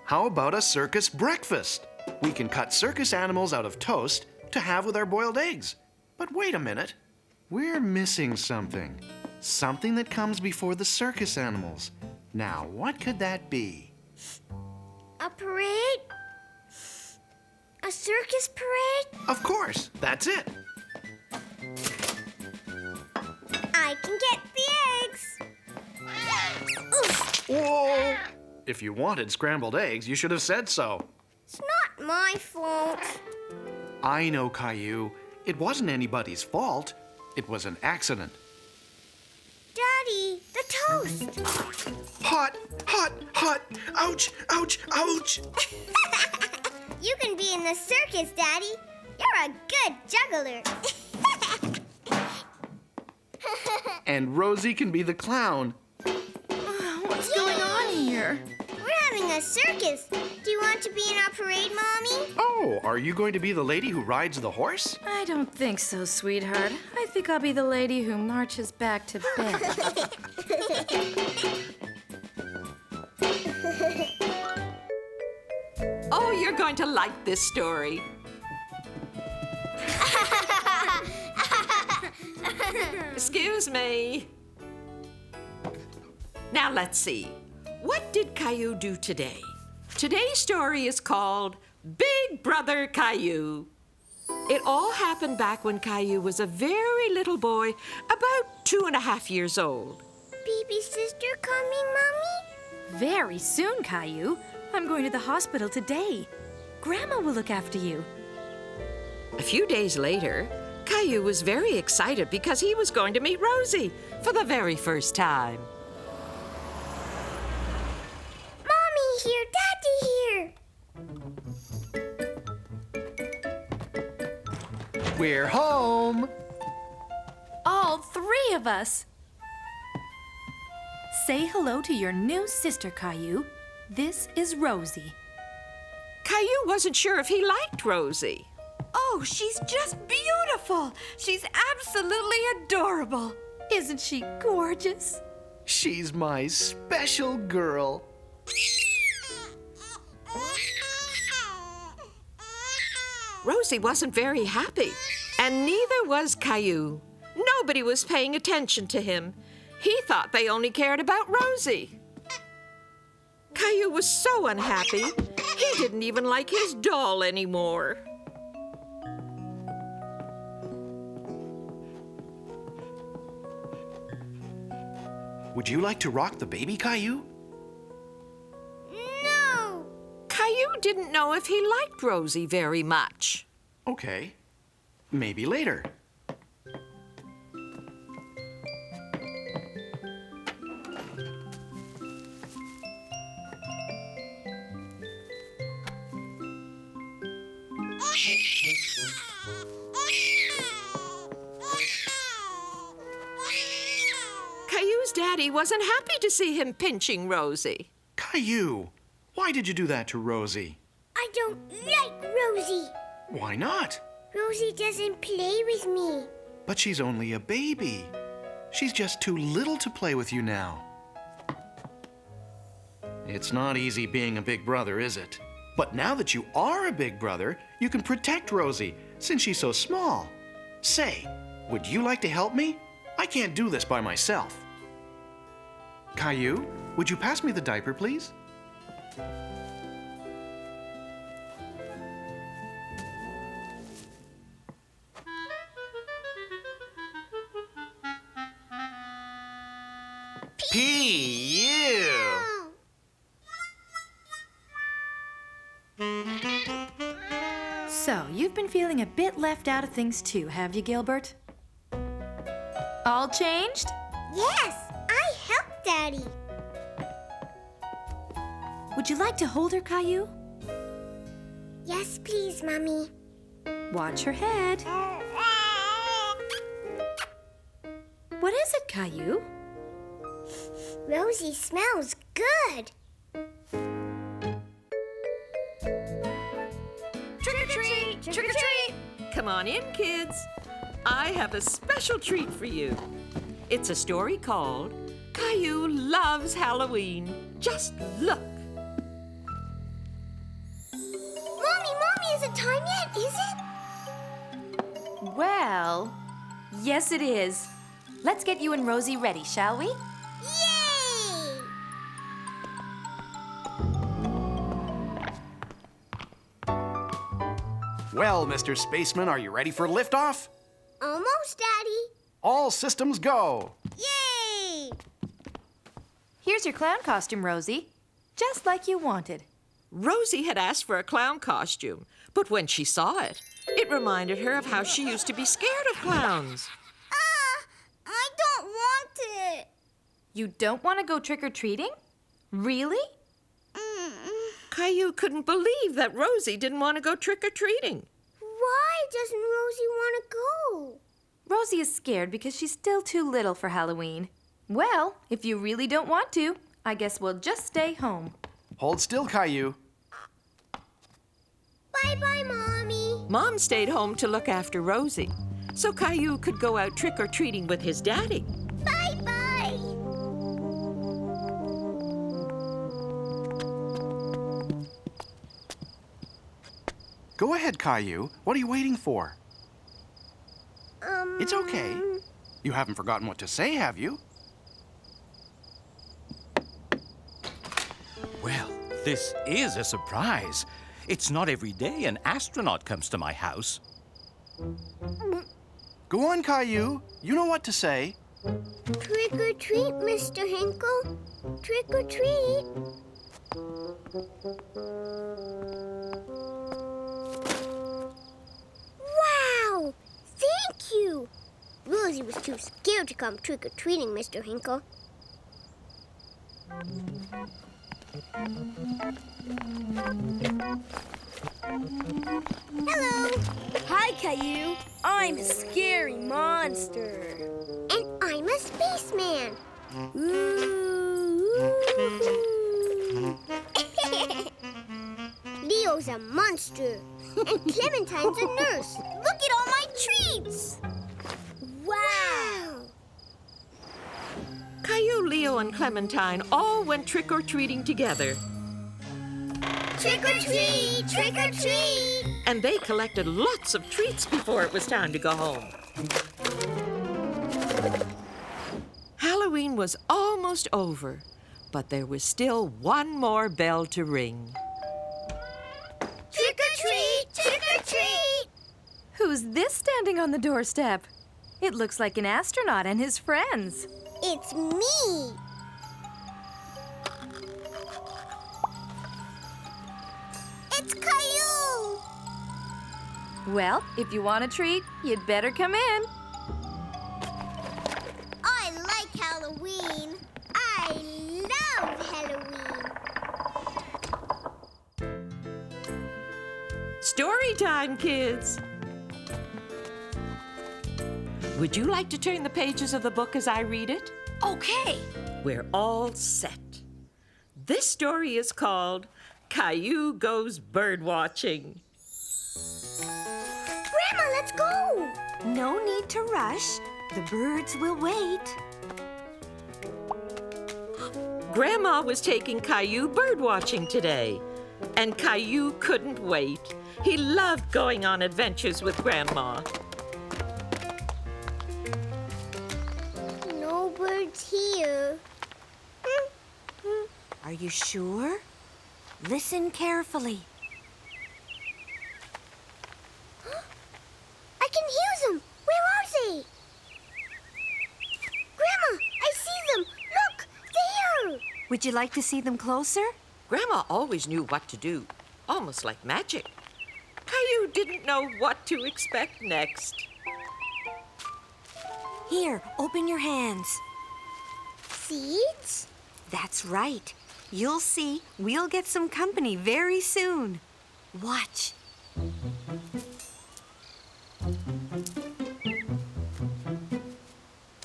how about a circus breakfast? We can cut circus animals out of toast to have with our boiled eggs. But wait a minute. We're missing something. Something that comes before the circus animals. Now, what could that be? A parade? A circus parade? Of course, that's it. I can get the eggs. Oof, Whoa! If you wanted scrambled eggs, you should have said so. it's not my fault. I know, Caillou. It wasn't anybody's fault. It was an accident. Daddy, the toast. Hot! Ouch! You can be in the circus, Daddy. You're a good juggler. And Rosie can be the clown. What's going on here? We're having a circus. Do you want to be in our parade, Mommy? Oh, are you going to be the lady who rides the horse? I don't think so, sweetheart. I think I'll be the lady who marches back to bed. Oh, Oh, you're going to like this story. Excuse me. Now let's see. What did Caillou do today? Today's story is called Big Brother Caillou. It all happened back when Caillou was a very little boy, about 2.5 years old. Baby sister coming, Mommy? Very soon, Caillou. I'm going to the hospital today. Grandma will look after you. A few days later, Caillou was very excited because he was going to meet Rosie for the very first time. Mommy here, Daddy here. We're home. All 3 of us. Say hello to your new sister, Caillou. This is Rosie. Caillou wasn't sure if he liked Rosie. Oh, she's just beautiful. She's absolutely adorable. Isn't she gorgeous? She's my special girl. Rosie wasn't very happy, and neither was Caillou. Nobody was paying attention to him. He thought they only cared about Rosie. Caillou was so unhappy, he didn't even like his doll anymore. Would you like to rock the baby, Caillou? No. Caillou didn't know if he liked Rosie very much. Okay. Maybe later. Caillou's daddy wasn't happy to see him pinching Rosie. Caillou, why did you do that to Rosie? I don't like Rosie. Why not? Rosie doesn't play with me. But she's only a baby. She's just too little to play with you now. It's not easy being a big brother, is it? But now that you are a big brother, you can protect Rosie, since she's so small. Say, would you like to help me? I can't do this by myself. Caillou, would you pass me the diaper, please? P.U. So, you've been feeling a bit left out of things too, have you, Gilbert? All changed? Yes, I helped Daddy. Would you like to hold her, Caillou? Yes, please, Mommy. Watch her head. What is it, Caillou? Rosie smells good. Trick or treat! Trick or treat! Come on in, kids. I have a special treat for you. It's a story called Caillou Loves Halloween. Just look. Mommy, is it time yet? Is it? Well, yes it is. Let's get you and Rosie ready, shall we? Yay! Well, Mr. Spaceman, are you ready for liftoff? Almost, Daddy. All systems go. Yay! Here's your clown costume, Rosie. Just like you wanted. Rosie had asked for a clown costume, but when she saw it, it reminded her of how she used to be scared of clowns. I don't want it. You don't want to go trick-or-treating? Really? Caillou couldn't believe that Rosie didn't want to go trick-or-treating. Why doesn't Rosie want to go? Rosie is scared because she's still too little for Halloween. Well, if you really don't want to, I guess we'll just stay home. Hold still, Caillou. Bye-bye, Mommy. Mom stayed home to look after Rosie, so Caillou could go out trick-or-treating with his daddy. Bye-bye. Go ahead, Caillou. What are you waiting for? It's okay. You haven't forgotten what to say, have you? Well, this is a surprise. It's not every day an astronaut comes to my house. Go on, Caillou. You know what to say. Trick or treat, Mr. Hinkle. Trick or treat. Wow! Thank you! Rosie was too scared to come trick-or-treating, Mr. Hinkle. Hello! Hi, Caillou. I'm a scary monster. And I'm a spaceman. Leo's a monster. And Clementine's a nurse. Look at all my treats! Wow! Caillou, Leo, and Clementine all went trick-or-treating together. Trick or treat! Trick or treat! And they collected lots of treats before it was time to go home. Halloween was almost over, but there was still one more bell to ring. Trick or treat! Trick or treat! Who's this standing on the doorstep? It looks like an astronaut and his friends. It's me! It's Caillou! Well, if you want a treat, you'd better come in. I like Halloween. I love Halloween. Story time, kids! Would you like to turn the pages of the book as I read it? Okay. We're all set. This story is called Caillou Goes Birdwatching. Grandma, let's go! No need to rush. The birds will wait. Grandma was taking Caillou birdwatching today, and Caillou couldn't wait. He loved going on adventures with Grandma. No birds here. Are you sure? Listen carefully. I can hear them. Where are they? Grandma, I see them. Look, there. Would you like to see them closer? Grandma always knew what to do, almost like magic. Caillou didn't know what to expect next. Here, open your hands. Seeds? That's right. You'll see, we'll get some company very soon. Watch.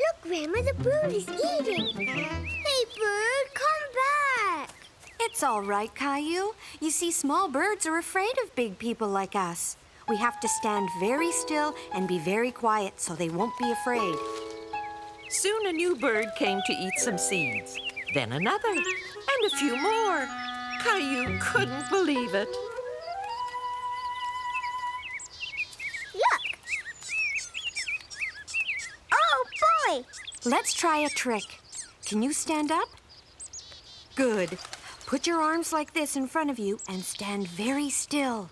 Look, Grandma, the bird is eating. Hey, bird, come back. It's all right, Caillou. You see, small birds are afraid of big people like us. We have to stand very still and be very quiet so they won't be afraid. Soon a new bird came to eat some seeds, then another, and a few more. Caillou couldn't believe it. Look. Oh, boy. Let's try a trick. Can you stand up? Good. Put your arms like this in front of you and stand very still.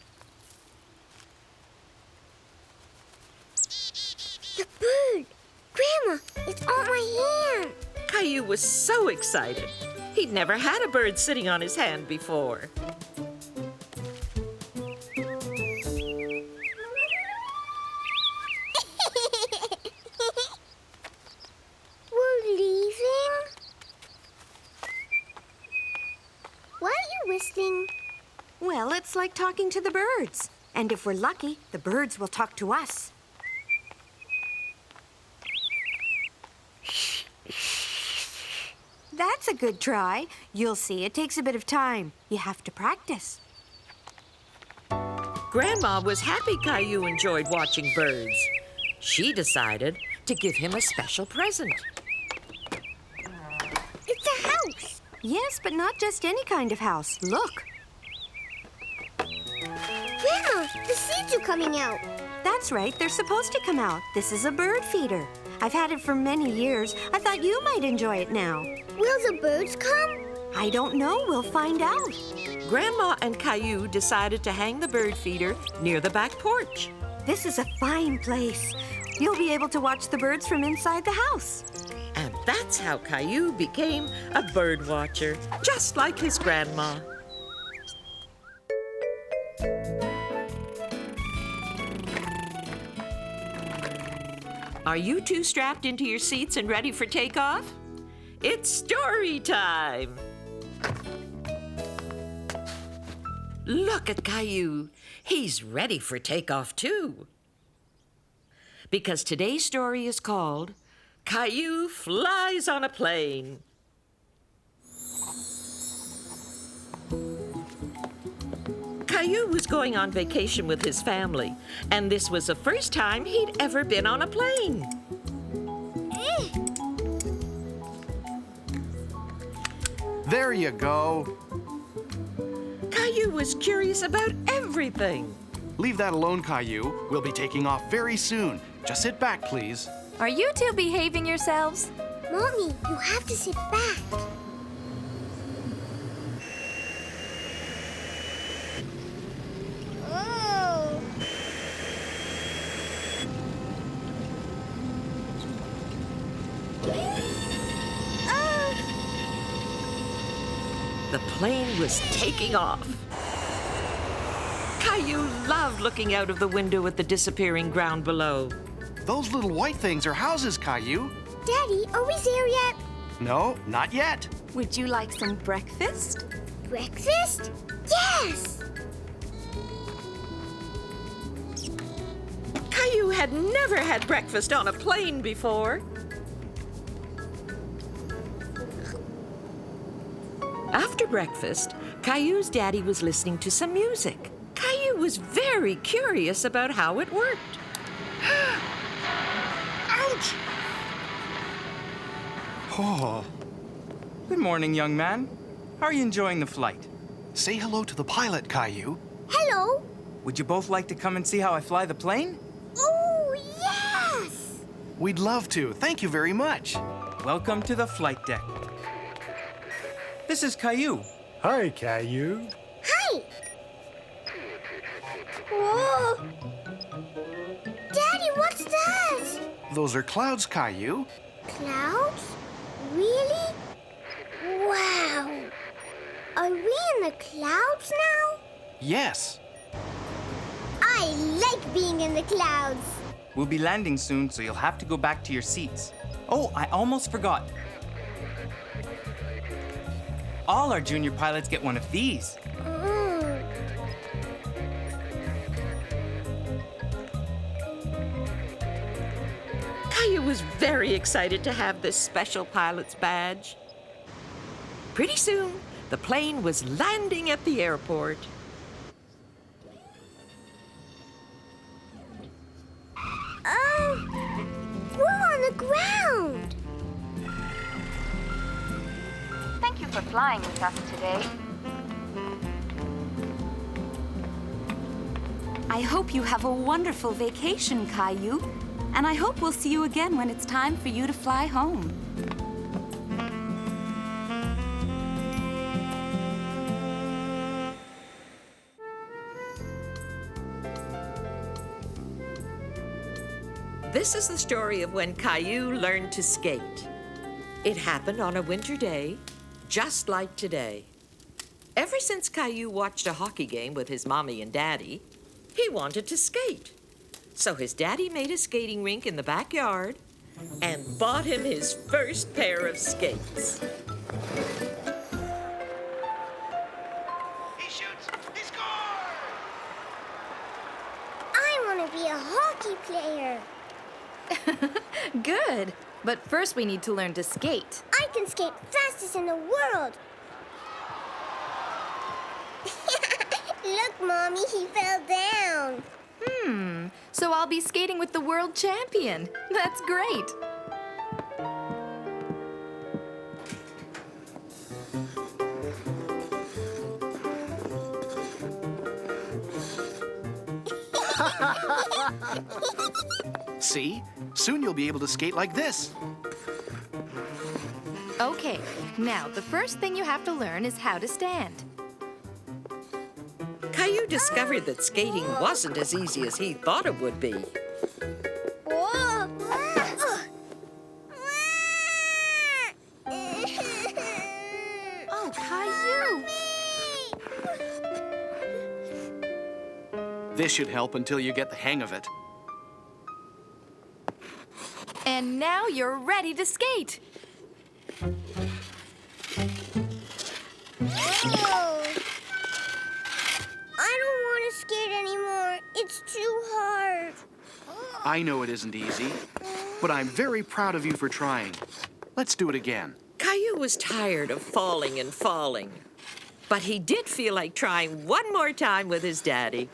The bird. Grandma, it's on my hand. Caillou was so excited. He'd never had a bird sitting on his hand before. We're leaving? Why are you whistling? Well, it's like talking to the birds. And if we're lucky, the birds will talk to us. That's a good try. You'll see, it takes a bit of time. You have to practice. Grandma was happy Caillou enjoyed watching birds. She decided to give him a special present. It's a house. Yes, but not just any kind of house. Look. Grandma, the seeds are coming out. That's right, they're supposed to come out. This is a bird feeder. I've had it for many years. I thought you might enjoy it now. Will the birds come? I don't know. We'll find out. Grandma and Caillou decided to hang the bird feeder near the back porch. This is a fine place. You'll be able to watch the birds from inside the house. And that's how Caillou became a bird watcher, just like his grandma. Are you two strapped into your seats and ready for takeoff? It's story time! Look at Caillou. He's ready for takeoff, too. Because today's story is called Caillou Flies on a Plane. Caillou was going on vacation with his family, and this was the first time he'd ever been on a plane. There you go. Caillou was curious about everything. Leave that alone, Caillou. We'll be taking off very soon. Just sit back, please. Are you two behaving yourselves? Mommy, you have to sit back. Oh. The plane was taking off. Caillou loved looking out of the window at the disappearing ground below. Those little white things are houses, Caillou. Daddy, are we there yet? No, not yet. Would you like some breakfast? Breakfast? Yes! Caillou had never had breakfast on a plane before. After breakfast, Caillou's daddy was listening to some music. Caillou was very curious about how it worked. Ouch! Oh. Good morning, young man. How are you enjoying the flight? Say hello to the pilot, Caillou. Hello. Would you both like to come and see how I fly the plane? Oh, yes! We'd love to. Thank you very much. Welcome to the flight deck. This is Caillou. Hi, Caillou. Hi. Whoa. Daddy, what's that? Those are clouds, Caillou. Clouds? Really? Wow. Are we in the clouds now? Yes. I like being in the clouds. We'll be landing soon, so you'll have to go back to your seats. Oh, I almost forgot. All our junior pilots get one of these. Caillou was very excited to have this special pilot's badge. Pretty soon, the plane was landing at the airport. Oh, we're on the ground. Thank you for flying with us today. I hope you have a wonderful vacation, Caillou. And I hope we'll see you again when it's time for you to fly home. This is the story of when Caillou learned to skate. It happened on a winter day, just like today. Ever since Caillou watched a hockey game with his mommy and daddy, he wanted to skate. So his daddy made a skating rink in the backyard and bought him his first pair of skates. He shoots. He scores! I want to be a hockey player. Good. But first we need to learn to skate. I can skate fastest in the world. Look, Mommy, he fell down. So I'll be skating with the world champion. That's great. See? Soon you'll be able to skate like this. Okay, now the first thing you have to learn is how to stand. Caillou discovered that skating wasn't as easy as he thought it would be. Oh, Caillou! This should help until you get the hang of it. And now you're ready to skate. Whoa. I don't want to skate anymore. It's too hard. I know it isn't easy, but I'm very proud of you for trying. Let's do it again. Caillou was tired of falling and falling. But he did feel like trying one more time with his daddy.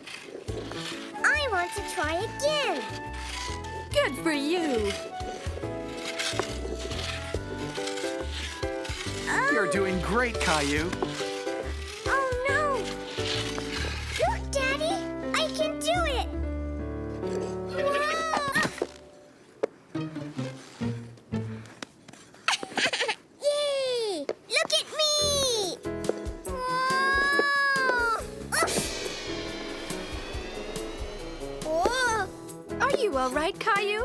I want to try again. Good for you. You're doing great, Caillou. Oh, no. Look, Daddy. I can do it. Yay! Look at me. Whoa. Are you all right, Caillou?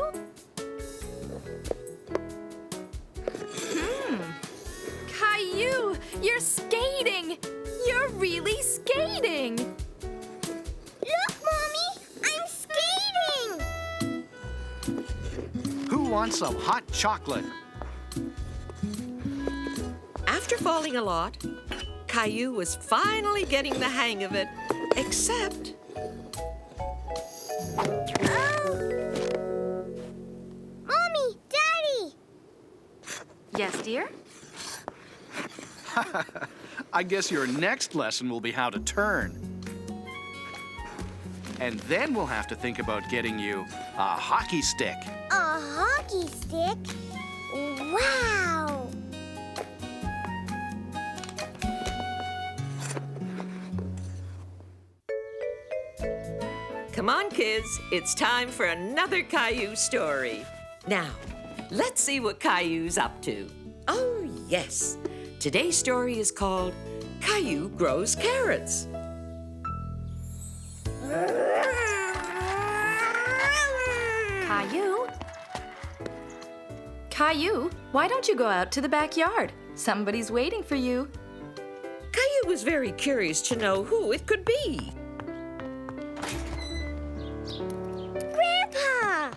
Caillou, you're skating! You're really skating! Look, Mommy. I'm skating. Who wants some hot chocolate? After falling a lot, Caillou was finally getting the hang of it, except... Mommy, Daddy. Yes, dear? I guess your next lesson will be how to turn. And then we'll have to think about getting you a hockey stick. A hockey stick? Wow! Come on, kids. It's time for another Caillou story. Now, let's see what Caillou's up to. Oh, yes. Today's story is called Caillou Grows Carrots. Caillou? Caillou, why don't you go out to the backyard? Somebody's waiting for you. Caillou was very curious to know who it could be. Grandpa!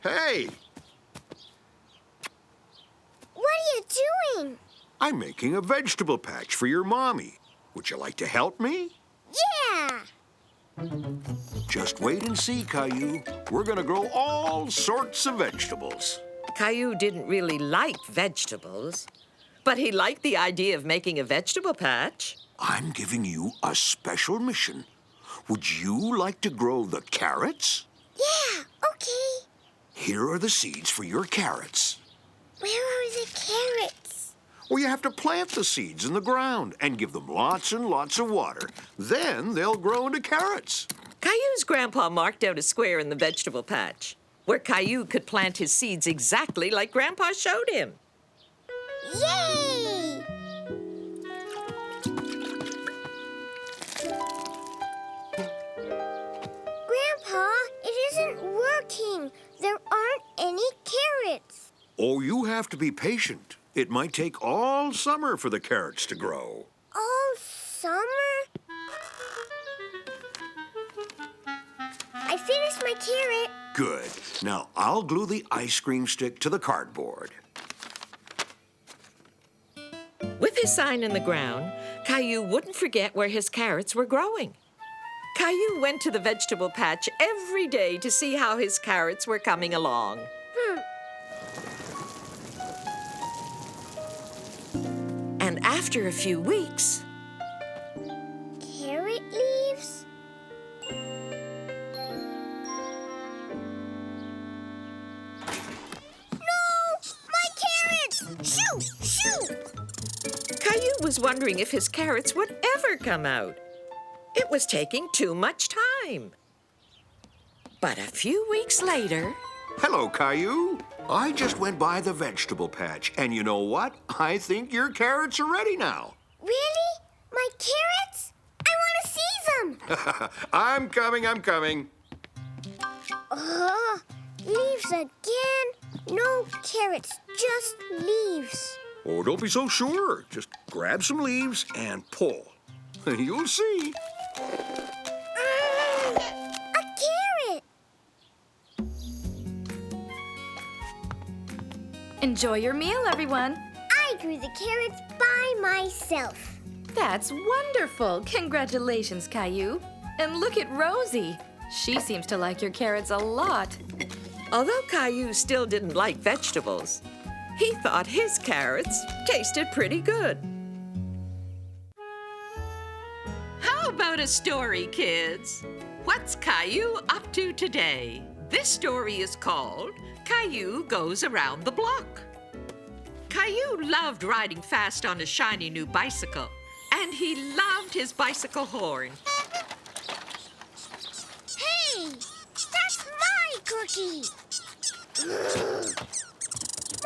Hey, What are you doing? I'm making a vegetable patch for your mommy. Would you like to help me? Yeah! Just wait and see, Caillou. We're gonna grow all sorts of vegetables. Caillou didn't really like vegetables, but he liked the idea of making a vegetable patch. I'm giving you a special mission. Would you like to grow the carrots? Yeah, okay. Here are the seeds for your carrots. Where are the carrots? Well, you have to plant the seeds in the ground and give them lots and lots of water. Then they'll grow into carrots. Caillou's grandpa marked out a square in the vegetable patch where Caillou could plant his seeds exactly like Grandpa showed him. Yay! Grandpa, it isn't working. There aren't any carrots. Oh, you have to be patient. It might take all summer for the carrots to grow. All summer? I finished my carrot. Good. Now I'll glue the ice cream stick to the cardboard. With his sign in the ground, Caillou wouldn't forget where his carrots were growing. Caillou went to the vegetable patch every day to see how his carrots were coming along. And after a few weeks... Carrot leaves? No! My carrots! Shoo! Shoo! Caillou was wondering if his carrots would ever come out. It was taking too much time. But a few weeks later... Hello, Caillou. I just went by the vegetable patch, and you know what? I think your carrots are ready now. Really? My carrots? I want to see them. I'm coming. Leaves again? No carrots, just leaves. Oh, don't be so sure. Just grab some leaves and pull. You'll see. A carrot! Enjoy your meal, everyone. I grew the carrots by myself. That's wonderful. Congratulations, Caillou. And look at Rosie. She seems to like your carrots a lot. Although Caillou still didn't like vegetables, he thought his carrots tasted pretty good. How about a story, kids? What's Caillou up to today? This story is called Caillou Goes Around the Block. Caillou loved riding fast on his shiny new bicycle, and he loved his bicycle horn. Hey, that's my cookie.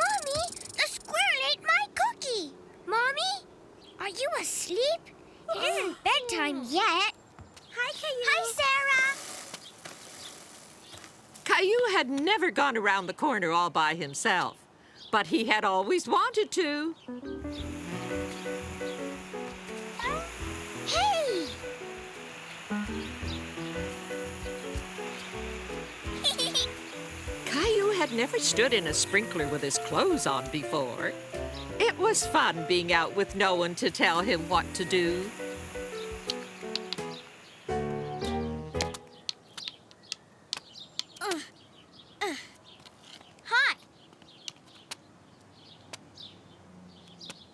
Mommy, the squirrel ate my cookie. Mommy, are you asleep? It isn't bedtime yet. Hi, Caillou. Hi, Sarah. Caillou had never gone around the corner all by himself, but he had always wanted to. Hey! Caillou had never stood in a sprinkler with his clothes on before. It was fun being out with no one to tell him what to do. Hi.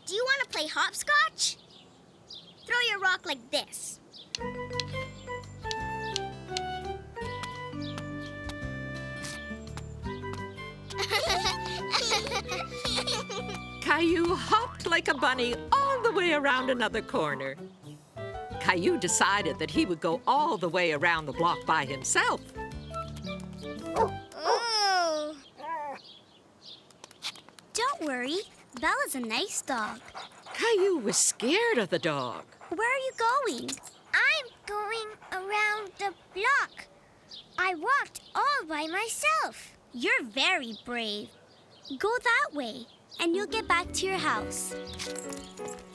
Do you want to play hopscotch? Throw your rock like this. Caillou hopped like a bunny all the way around another corner. Caillou decided that he would go all the way around the block by himself. Oh. Don't worry. Bella's a nice dog. Caillou was scared of the dog. Where are you going? I'm going around the block. I walked all by myself. You're very brave. Go that way, and you'll get back to your house.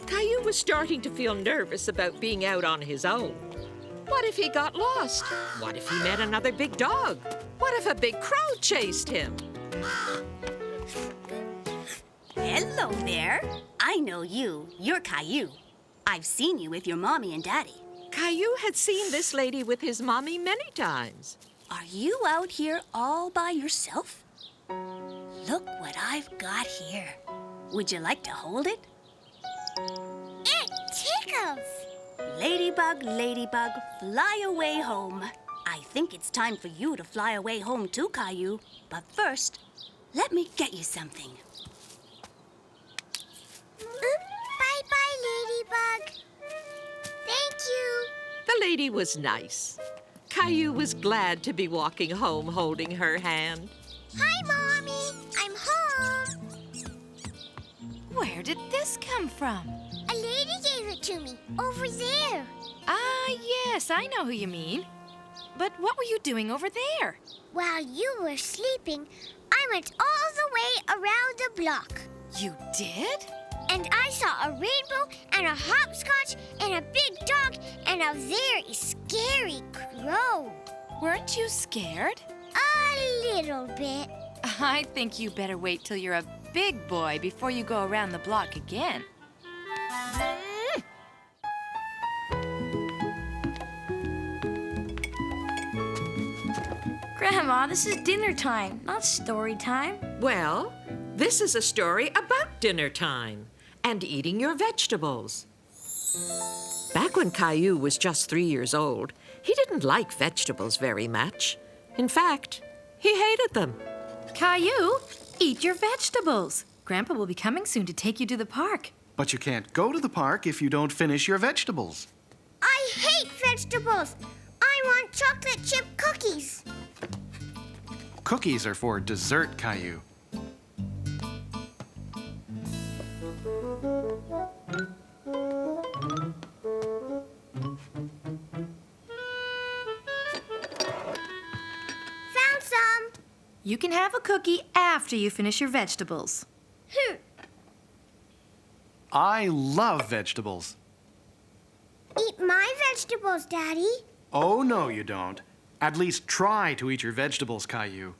Caillou was starting to feel nervous about being out on his own. What if he got lost? What if he met another big dog? What if a big crow chased him? Hello there. I know you. You're Caillou. I've seen you with your mommy and daddy. Caillou had seen this lady with his mommy many times. Are you out here all by yourself? Look what I've got here. Would you like to hold it? It tickles. Ladybug, ladybug, fly away home. I think it's time for you to fly away home too, Caillou. But first, let me get you something. Bye-bye, Ladybug. Thank you. The lady was nice. Caillou was glad to be walking home holding her hand. Hi, Mommy. I'm home. Where did this come from? A lady gave it to me over there. Ah, yes, I know who you mean. But what were you doing over there? While you were sleeping, I went all the way around the block. You did? And I saw a rainbow and a hopscotch and a big dog and a very scary crow. Weren't you scared? A little bit. I think you better wait till you're a big boy before you go around the block again. Grandma, this is dinner time, not story time. Well, this is a story about dinner time and eating your vegetables. Back when Caillou was just 3 years old, he didn't like vegetables very much. In fact, he hated them. Caillou, eat your vegetables. Grandpa will be coming soon to take you to the park. But you can't go to the park if you don't finish your vegetables. I hate vegetables. I want chocolate chip cookies. Cookies are for dessert, Caillou. Found some. You can have a cookie after you finish your vegetables. I love vegetables. Eat my vegetables, Daddy. Oh, no, you don't. At least try to eat your vegetables, Caillou.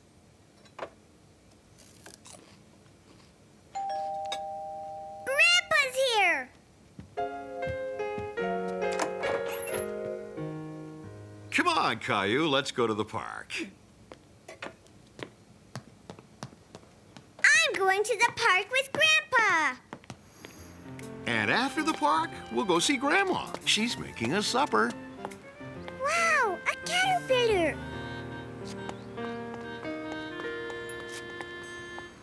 Grandpa's here. Come on, Caillou, let's go to the park. I'm going to the park with Grandpa. And after the park, we'll go see Grandma. She's making us supper. Wow, a caterpillar.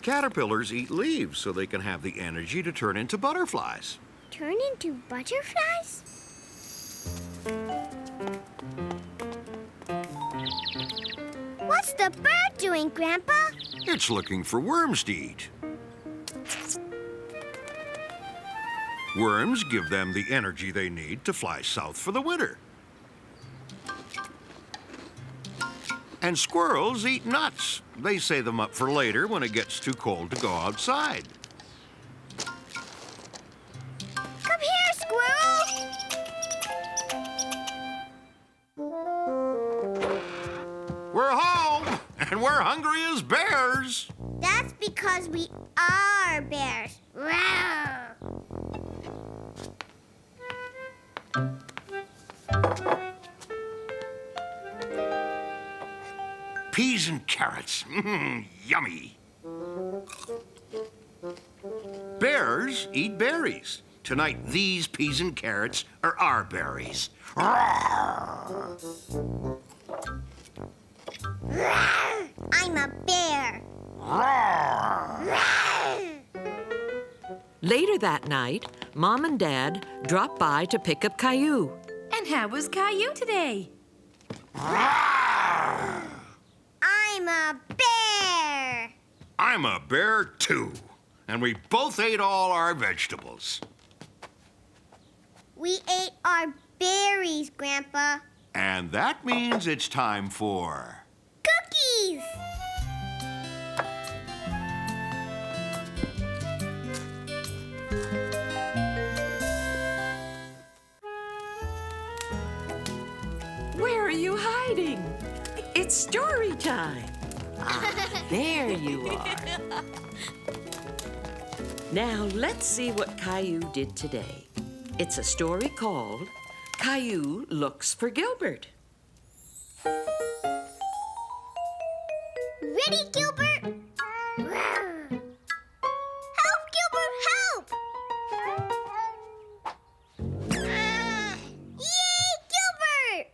Caterpillars eat leaves so they can have the energy to turn into butterflies. Turn into butterflies? What's the bird doing, Grandpa? It's looking for worms to eat. Worms give them the energy they need to fly south for the winter. And squirrels eat nuts. They save them up for later when it gets too cold to go outside. Come here, squirrel! We're home, and we're hungry as bears. That's because we are bears. Rawr. Peas and carrots. Yummy. Bears eat berries. Tonight, these peas and carrots are our berries. Roar! Rawr. I'm a bear. Roar! Later that night, Mom and Dad dropped by to pick up Caillou. And how was Caillou today? Roar! I'm a bear. I'm a bear, too. And we both ate all our vegetables. We ate our berries, Grandpa. And that means it's time for... Cookies! Where are you hiding? It's story time. Ah, there you are. Now let's see what Caillou did today. It's a story called Caillou Looks for Gilbert. Ready, Gilbert? Rawr. Help, Gilbert, help! Yay, Gilbert!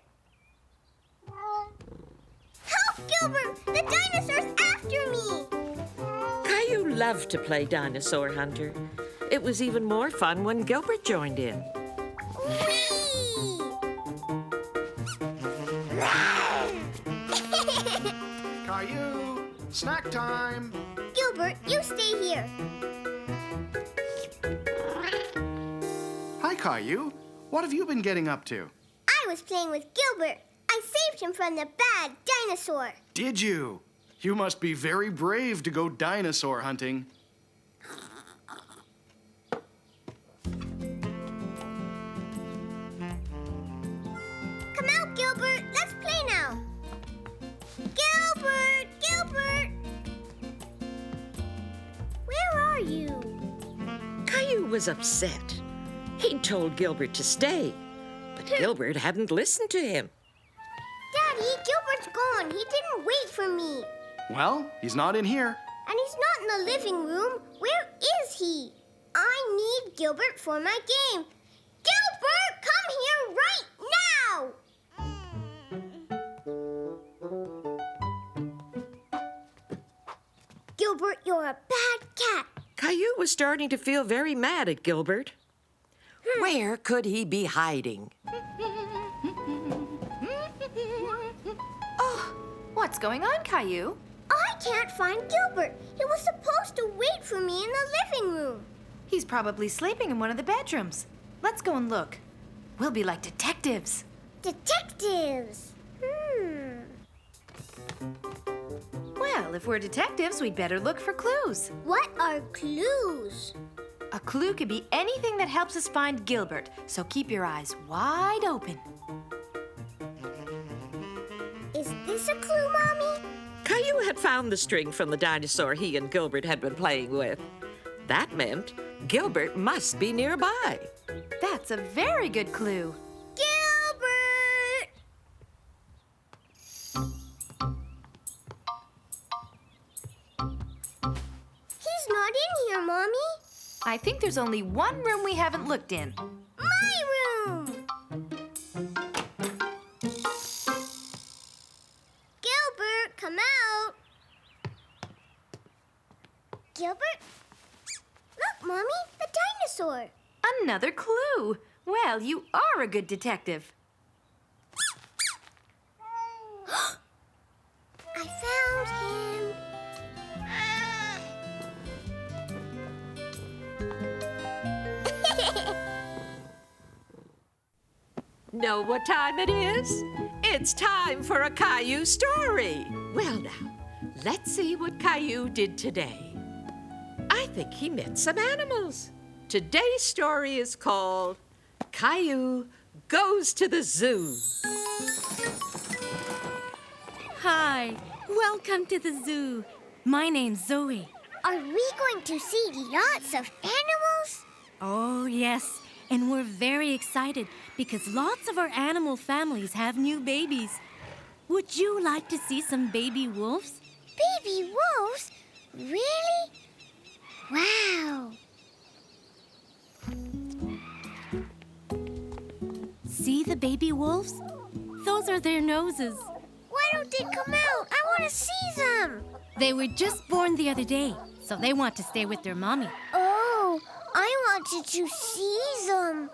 Help, Gilbert! The dinosaur's after me! Caillou loved to play dinosaur hunter. It was even more fun when Gilbert joined in. Whee! Caillou, snack time. Gilbert, you stay here. Hi, Caillou. What have you been getting up to? I was playing with Gilbert. I saved him from the bad dinosaur. Did you? You must be very brave to go dinosaur hunting. Come out, Gilbert. Let's play now. Gilbert! Gilbert! Where are you? Caillou was upset. He'd told Gilbert to stay, but Gilbert hadn't listened to him. Daddy, Gilbert's gone. He didn't wait for me. Well, he's not in here. And he's not in the living room. Where is he? I need Gilbert for my game. Gilbert, come here right now! Gilbert, you're a bad cat. Caillou was starting to feel very mad at Gilbert. Where could he be hiding? What's going on, Caillou? I can't find Gilbert. He was supposed to wait for me in the living room. He's probably sleeping in one of the bedrooms. Let's go and look. We'll be like detectives. Detectives. Well, if we're detectives, we'd better look for clues. What are clues? A clue could be anything that helps us find Gilbert, so keep your eyes wide open. Is this a clue, Mommy? Caillou had found the string from the dinosaur he and Gilbert had been playing with. That meant Gilbert must be nearby. That's a very good clue. Gilbert! He's not in here, Mommy. I think there's only one room we haven't looked in. My room! Gilbert, come out! Gilbert? Look, Mommy, the dinosaur. Another clue. Well, you are a good detective. I found him. Know what time it is? It's time for a Caillou story. Well now, let's see what Caillou did today. I think he met some animals. Today's story is called Caillou Goes to the Zoo. Hi, welcome to the zoo. My name's Zoe. Are we going to see lots of animals? Oh, yes. And we're very excited because lots of our animal families have new babies. Would you like to see some baby wolves? Baby wolves? Really? Wow. See the baby wolves? Those are their noses. Why don't they come out? I want to see them. They were just born the other day, so they want to stay with their mommy. Oh, I wanted to see them.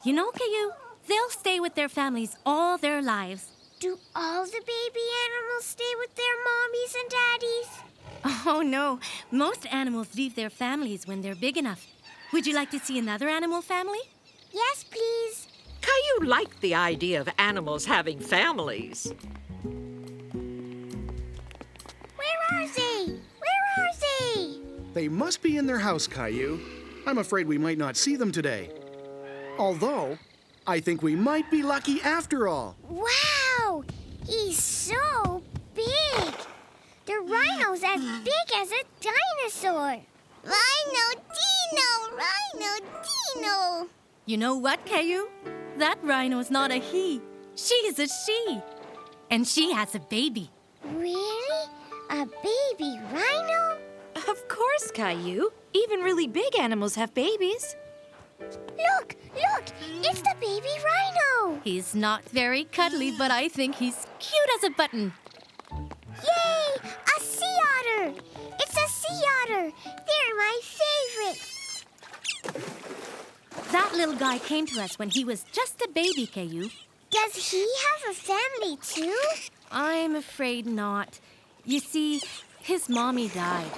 You know, Caillou, they'll stay with their families all their lives. Do all the baby animals stay with their mommies and daddies? Oh, no. Most animals leave their families when they're big enough. Would you like to see another animal family? Yes, please. Caillou liked the idea of animals having families. Where are they? Where are they? They must be in their house, Caillou. I'm afraid we might not see them today. Although, I think we might be lucky after all. Wow! He's so big. The rhino's as big as a dinosaur. Rhino Dino! Rhino Dino! You know what, Caillou? That rhino's not a he. She's a she. And she has a baby. Really? A baby rhino? Of course, Caillou. Even really big animals have babies. Look! Look! It's the baby rhino! He's not very cuddly, but I think he's cute as a button. Yay! A sea otter! It's a sea otter! They're my favorite! That little guy came to us when he was just a baby, Caillou. Does he have a family too? I'm afraid not. You see, his mommy died.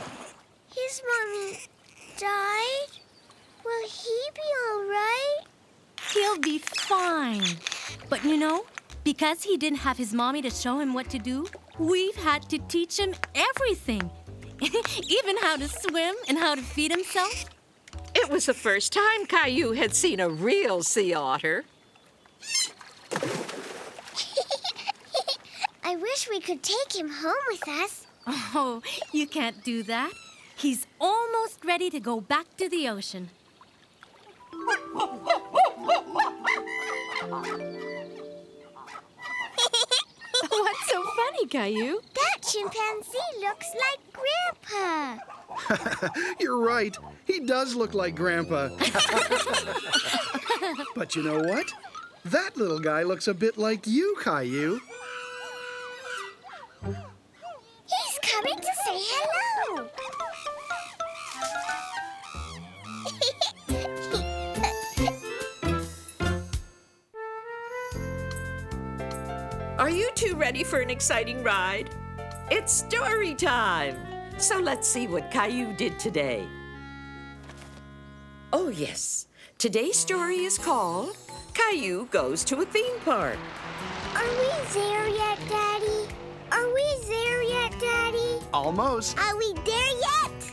His mommy died? Will he be all right? He'll be fine. But you know, because he didn't have his mommy to show him what to do, we've had to teach him everything. Even how to swim and how to feed himself. It was the first time Caillou had seen a real sea otter. I wish we could take him home with us. Oh, you can't do that. He's almost ready to go back to the ocean. What's so funny, Caillou? That chimpanzee looks like Grandpa. You're right. He does look like Grandpa. But you know what? That little guy looks a bit like you, Caillou. He's coming to say hello. Are you two ready for an exciting ride? It's story time. So let's see what Caillou did today. Oh, yes. Today's story is called Caillou Goes to a Theme Park. Are we there yet, Daddy? Are we there yet, Daddy? Almost. Are we there yet?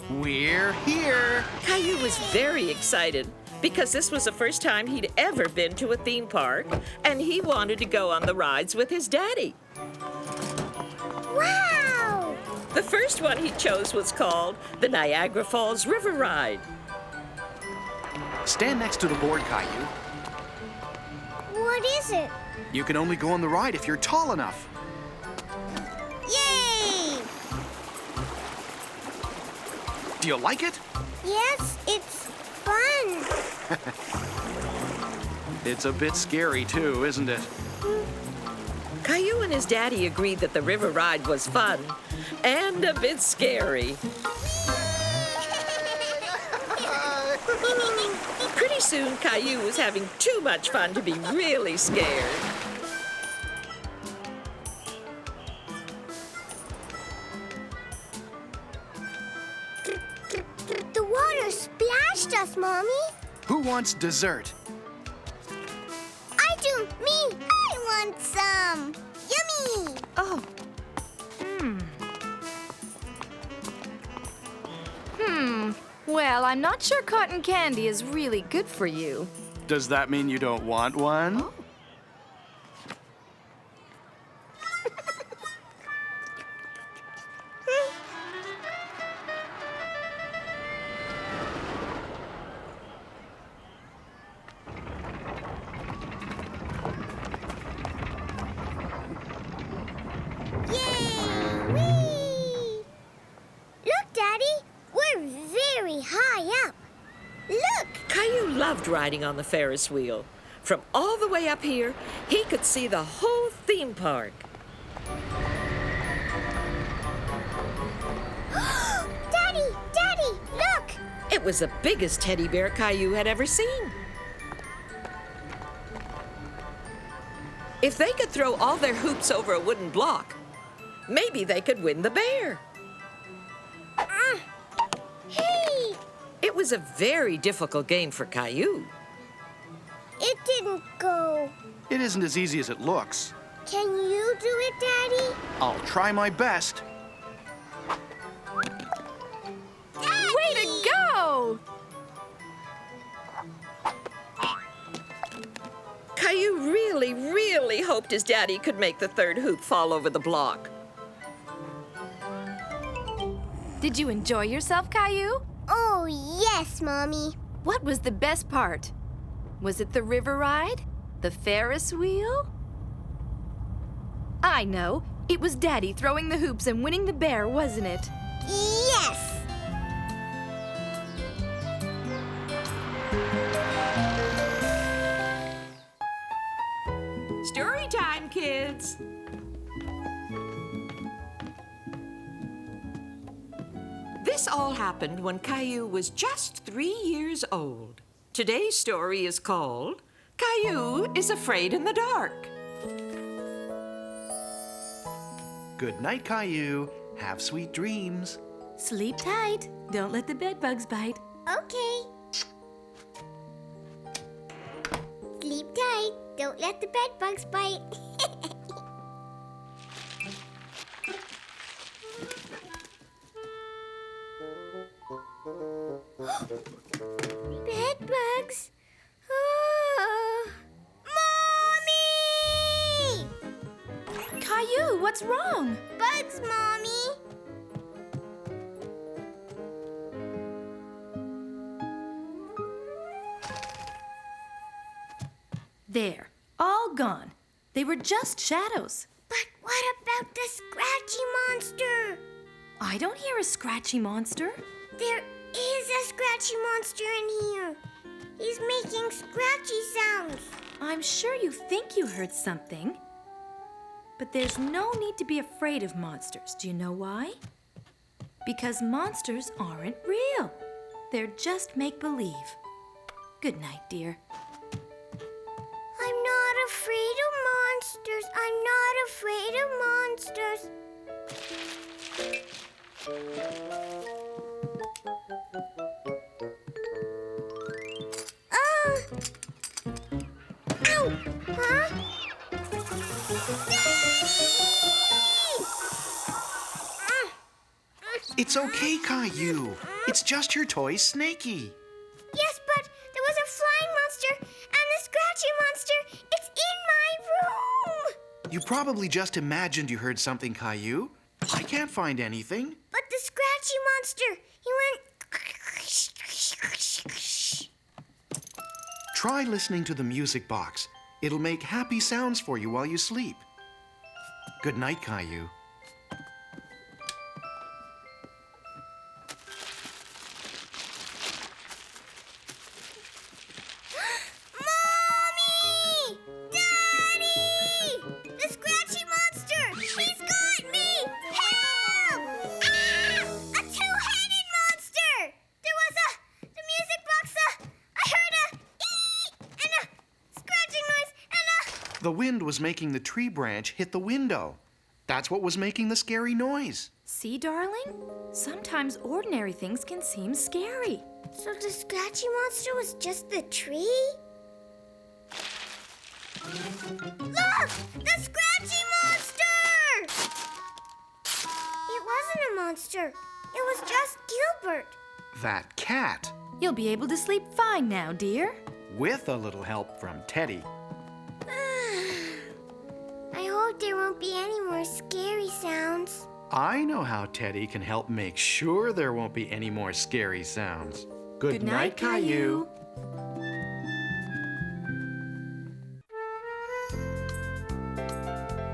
We're here. Caillou was very excited because this was the first time he'd ever been to a theme park, and he wanted to go on the rides with his daddy. Wow! The first one he chose was called the Niagara Falls River Ride. Stand next to the board, Caillou. What is it? You can only go on the ride if you're tall enough. Yay! Do you like it? Yes, it's fun. It's a bit scary, too, isn't it? Caillou and his daddy agreed that the river ride was fun and a bit scary. Pretty soon, Caillou was having too much fun to be really scared. The water splashed us, Mommy. Who wants dessert? I do. Me. I want some. Yummy. Oh. Well, I'm not sure cotton candy is really good for you. Does that mean you don't want one? Oh. Yay! Whee! Look, Daddy. We're very high up. Look. Caillou loved riding on the Ferris wheel. From all the way up here, he could see the whole theme park. Daddy, Daddy, look. It was the biggest teddy bear Caillou had ever seen. If they could throw all their hoops over a wooden block, maybe they could win the bear. Hey, It was a very difficult game for Caillou. it didn't go. It isn't as easy as it looks. Can you do it, Daddy? I'll try my best. Way to go! Caillou really, really hoped his daddy could make the third hoop fall over the block. Did you enjoy yourself, Caillou? Oh, yes, Mommy. What was the best part? Was it the river ride? The Ferris wheel? I know. It was Daddy throwing the hoops and winning the bear, wasn't it? Yes. Story time, kids. This all happened when Caillou was just 3 years old. Today's story is called Caillou is Afraid in the Dark. Good night, Caillou. Have sweet dreams. Sleep tight. Don't let the bed bugs bite. Okay. Sleep tight. Don't let the bed bugs bite. Bed bugs. Oh. Mommy! Caillou, what's wrong? Bugs, Mommy. There, all gone. They were just shadows. But what about the scratchy monster? I don't hear a scratchy monster. There is a scratchy monster in here. He's making scratchy sounds. I'm sure you think you heard something. But there's no need to be afraid of monsters. Do you know why? Because monsters aren't real. They're just make-believe. Good night, dear. I'm not afraid of monsters. I'm not afraid of monsters. Ow! Huh? It's okay, Caillou. It's just your toy, Snaky. Yes, but there was a flying monster and the scratchy monster. It's in my room. You probably just imagined you heard something, Caillou. I can't find anything. But the scratchy monster, he went... Try listening to the music box. It'll make happy sounds for you while you sleep. Good night, Caillou. Mommy! Daddy! The scratchy monster! He's got me! Help! Ah! A two-headed monster! There was the music box, I heard a ee! And a scratching noise and a... The wind was making the tree branch hit the window. That's what was making the scary noise. See, darling? Sometimes ordinary things can seem scary. So the scratchy monster was just the tree? Look! The scratchy monster! It wasn't a monster. It was just Gilbert. That cat, You'll be able to sleep fine now, dear. with a little help from Teddy. I hope there won't be any more scary sounds. I know how Teddy can help make sure there won't be any more scary sounds. Good night, Caillou.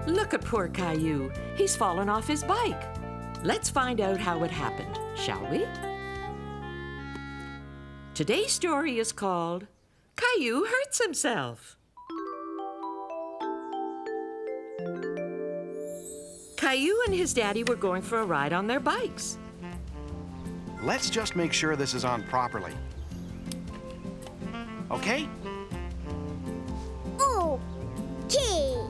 Look at poor Caillou. He's fallen off his bike. Let's find out how it happened, shall we? Today's story is called Caillou Hurts Himself. Caillou and his daddy were going for a ride on their bikes. Let's just make sure this is on properly. Okay? Okay.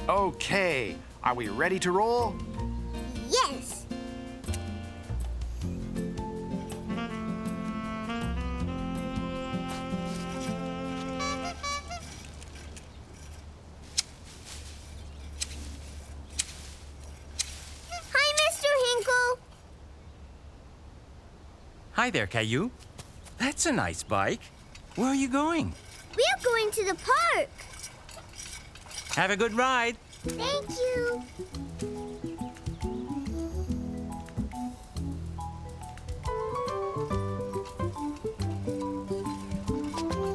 Okay. Are we ready to roll? Yes. Hi, Mr. Hinkle. Hi there, Caillou. That's a nice bike. Where are you going? We're going to the park. Have a good ride. Thank you.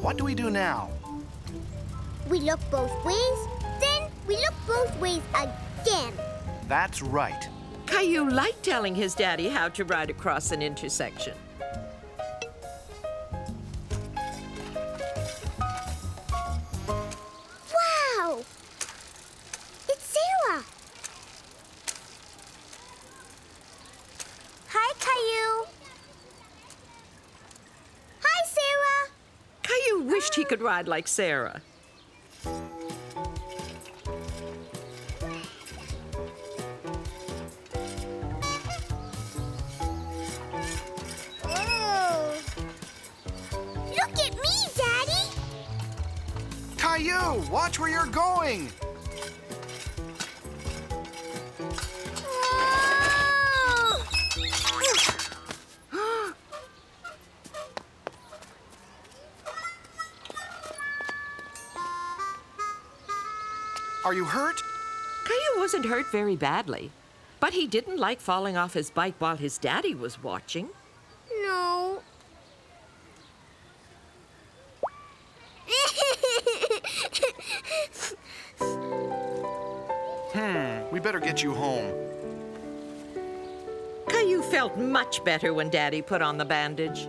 What do we do now? We look both ways, then we look both ways again. That's right. Caillou liked telling his daddy how to ride across an intersection. Wow! It's Sarah. Hi, Caillou. Hi, Sarah. Caillou wished he could ride like Sarah. Oh. Look at me, Daddy. Caillou, watch where you're going. Oh. Are you hurt? Caillou wasn't hurt very badly, but he didn't like falling off his bike while his daddy was watching. No. We better get you home. Caillou felt much better when Daddy put on the bandage.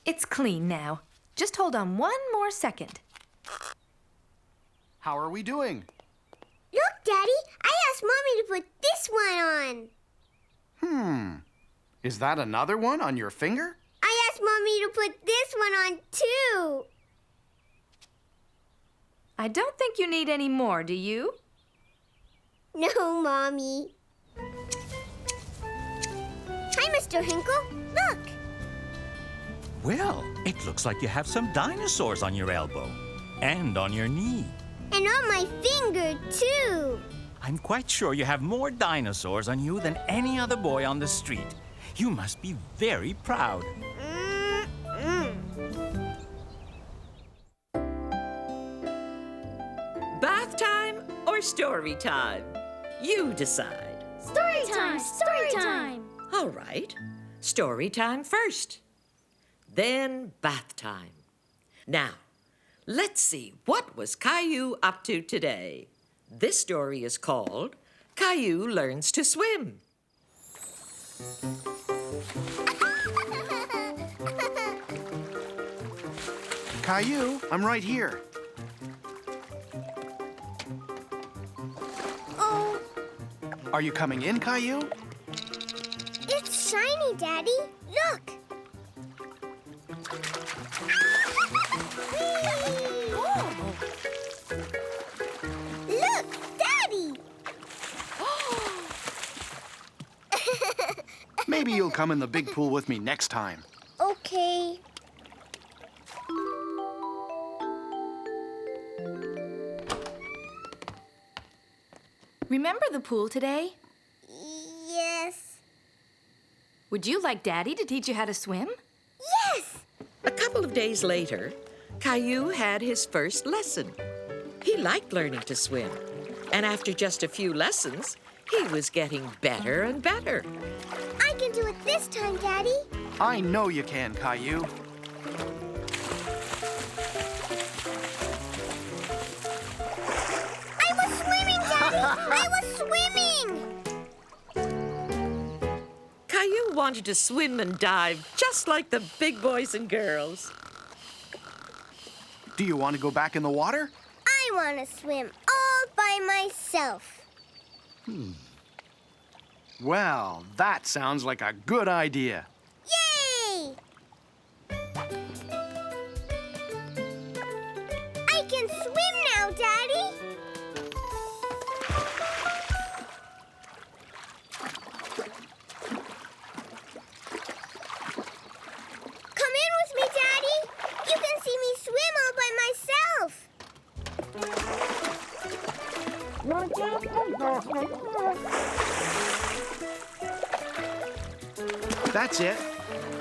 It's clean now. Just hold on one more second. How are we doing? Look, Daddy, I asked Mommy to put this one on. Is that another one on your finger? I asked Mommy to put this one on, too. I don't think you need any more, do you? No, Mommy. Hi, Mr. Hinkle. Look. Well, it looks like you have some dinosaurs on your elbow and on your knee. And on my finger, too. I'm quite sure you have more dinosaurs on you than any other boy on the street. You must be very proud. Bath time or story time? You decide. Story time! Story time! All right. Story time first. Then bath time. Now, let's see, what was Caillou up to today? This story is called Caillou Learns to Swim. Caillou, I'm right here. Oh, Are you coming in, Caillou? it's shiny, Daddy. Look. Look, Daddy. Maybe you'll come in the big pool with me next time. Okay. Remember the pool today? Yes. Would you like Daddy to teach you how to swim? Yes. A couple of days later, Caillou had his first lesson. He liked learning to swim, and after just a few lessons, he was getting better and better. I can do it this time, Daddy. I know you can, Caillou. I was swimming, Daddy. I was swimming. Caillou wanted to swim and dive just like the big boys and girls. Do you want to go back in the water? I want to swim all by myself. Well, that sounds like a good idea. Yay! I can swim now, Daddy. Come in with me, Daddy. You can see me swim all by myself. That's it.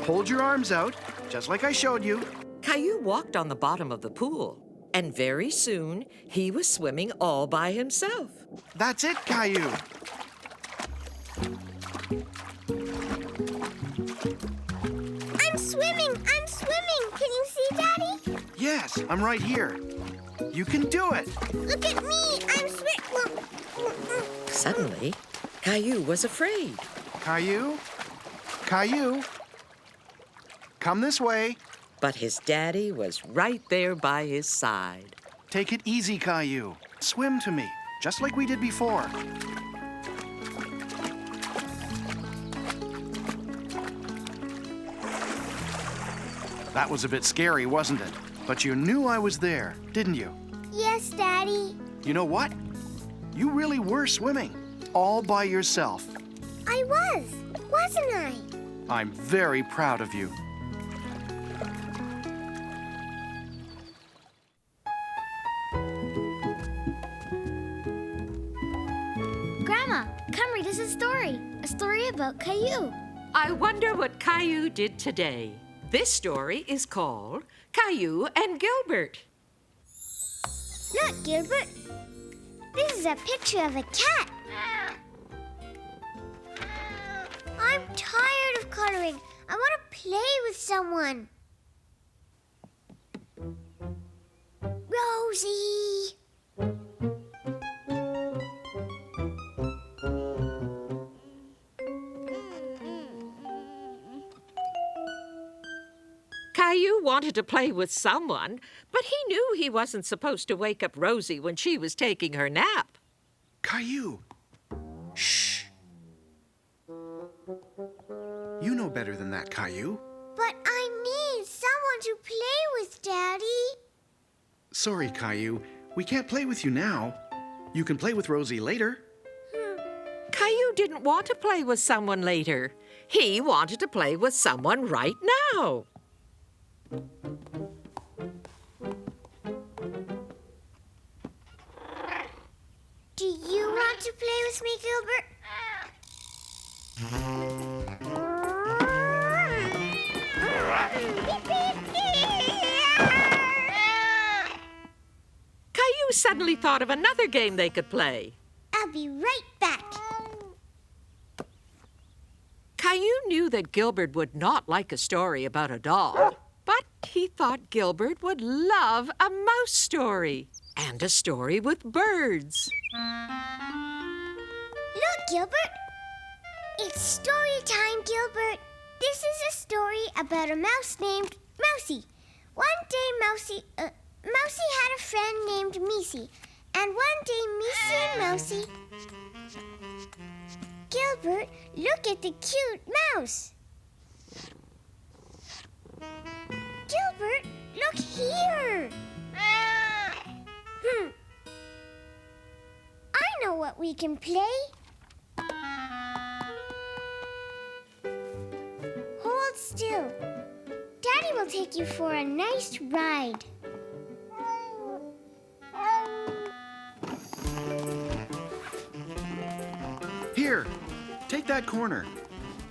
Hold your arms out, just like I showed you. Caillou walked on the bottom of the pool, and very soon he was swimming all by himself. That's it, Caillou. I'm swimming. I'm swimming. Can you see, Daddy? Yes, I'm right here. You can do it. Look at me. I'm swimming. Suddenly, Caillou was afraid. Caillou? Caillou? Come this way. But his daddy was right there by his side. Take it easy, Caillou. Swim to me, just like we did before. That was a bit scary, wasn't it? But you knew I was there, didn't you? Yes, Daddy. You know what? You really were swimming, all by yourself. I was, wasn't I? I'm very proud of you. Grandma, come read us a story. A story about Caillou. I wonder what Caillou did today. This story is called Caillou and Gilbert. Look, Gilbert. This is a picture of a cat. I'm tired of coloring. I want to play with someone. Rosie. Caillou wanted to play with someone, but he knew he wasn't supposed to wake up Rosie when she was taking her nap. Caillou. Shh. You know better than that, Caillou. But I need someone to play with, Daddy. Sorry, Caillou. We can't play with you now. You can play with Rosie later. didn't want to play with someone later. He wanted to play with someone right now. Do you want to play with me, Gilbert? Caillou suddenly thought of another game they could play. I'll be right back. Caillou knew that Gilbert would not like a story about a dog, but he thought Gilbert would love a mouse story and a story with birds. Look, Gilbert. It's story time, Gilbert. This is a story about a mouse named Mousie. One day, Mousie had a friend named Meesie. And one day, Meesie and Mousie... Gilbert, look at the cute mouse. Gilbert, look here. I know what we can play. Hold still. Daddy will take you for a nice ride. Here, take that corner.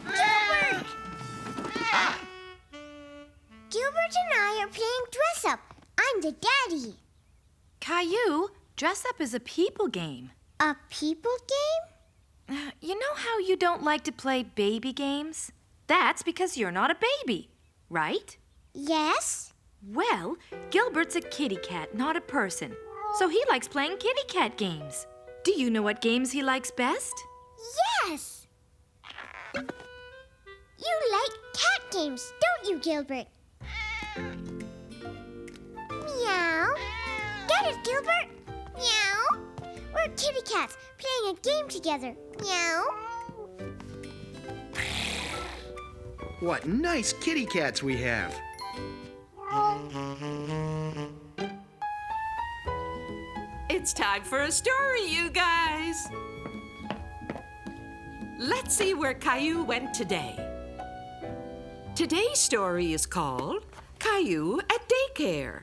Gilbert! Gilbert and I are playing dress up. I'm the daddy. Caillou, dress up is a people game. A people game? You know how you don't like to play baby games? That's because you're not a baby, right? Yes. Well, Gilbert's a kitty cat, not a person. So he likes playing kitty cat games. Do you know what games he likes best? Yes. You like cat games, don't you, Gilbert? Meow. Get it, Gilbert? Meow. We're kitty cats playing a game together. Meow. What nice kitty cats we have. It's time for a story, you guys. Let's see where Caillou went today. Today's story is called Caillou at Daycare.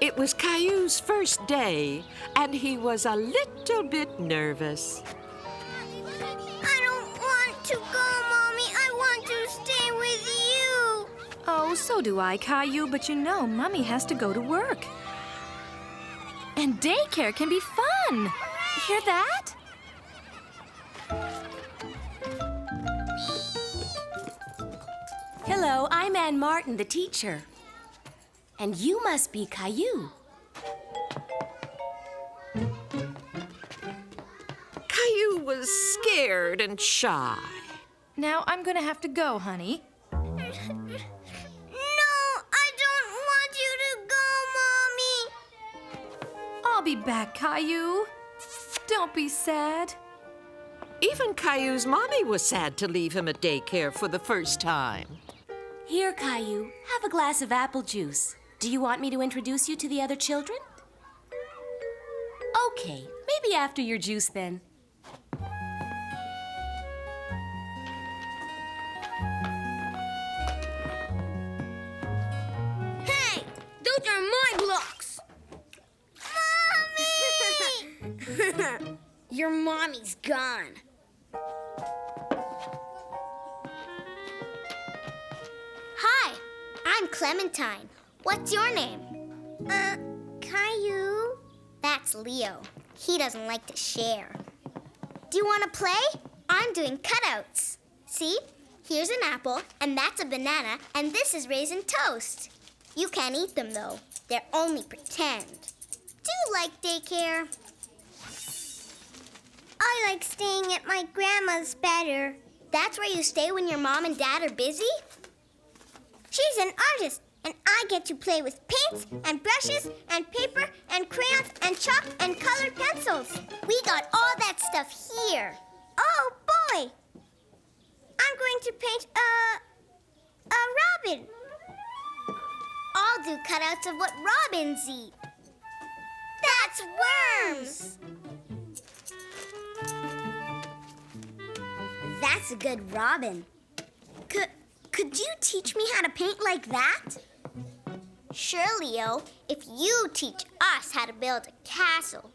It was Caillou's first day, and he was a little bit nervous. I don't want to go, Mommy. I want to stay with you. Oh, so do I, Caillou, but you know Mummy has to go to work. And daycare can be fun. Hear that? Hello, I'm Ann Martin, the teacher. And you must be Caillou. Caillou was scared and shy. Now I'm gonna have to go, honey. No, I don't want you to go, Mommy. I'll be back, Caillou. Don't be sad. Even Caillou's mommy was sad to leave him at daycare for the first time. Here, Caillou, have a glass of apple juice. Do you want me to introduce you to the other children? Okay, maybe after your juice then. Hey, those are my blocks. Mommy! Your mommy's gone. Hi, I'm Clementine. What's your name? Caillou. That's Leo. He doesn't like to share. Do you want to play? I'm doing cutouts. See? Here's an apple, and that's a banana, and this is raisin toast. You can't eat them, though. They're only pretend. Do you like daycare? I like staying at my grandma's better. That's where you stay when your mom and dad are busy? She's an artist, and I get to play with paints and brushes and paper and crayons and chalk and colored pencils. We got all that stuff here. Oh, boy! I'm going to paint a robin. I'll do cutouts of what robins eat. That's worms! That's a good robin. Could you teach me how to paint like that? Sure, Leo, if you teach us how to build a castle.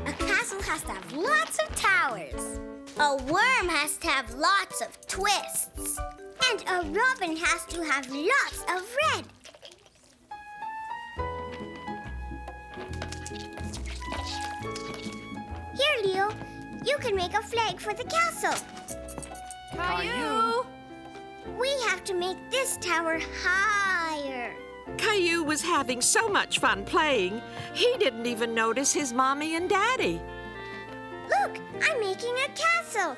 A castle has to have lots of towers. A worm has to have lots of twists. And a robin has to have lots of red. Here, Leo, you can make a flag for the castle. Caillou! We have to make this tower higher. Caillou was having so much fun playing, he didn't even notice his mommy and daddy. Look, I'm making a castle.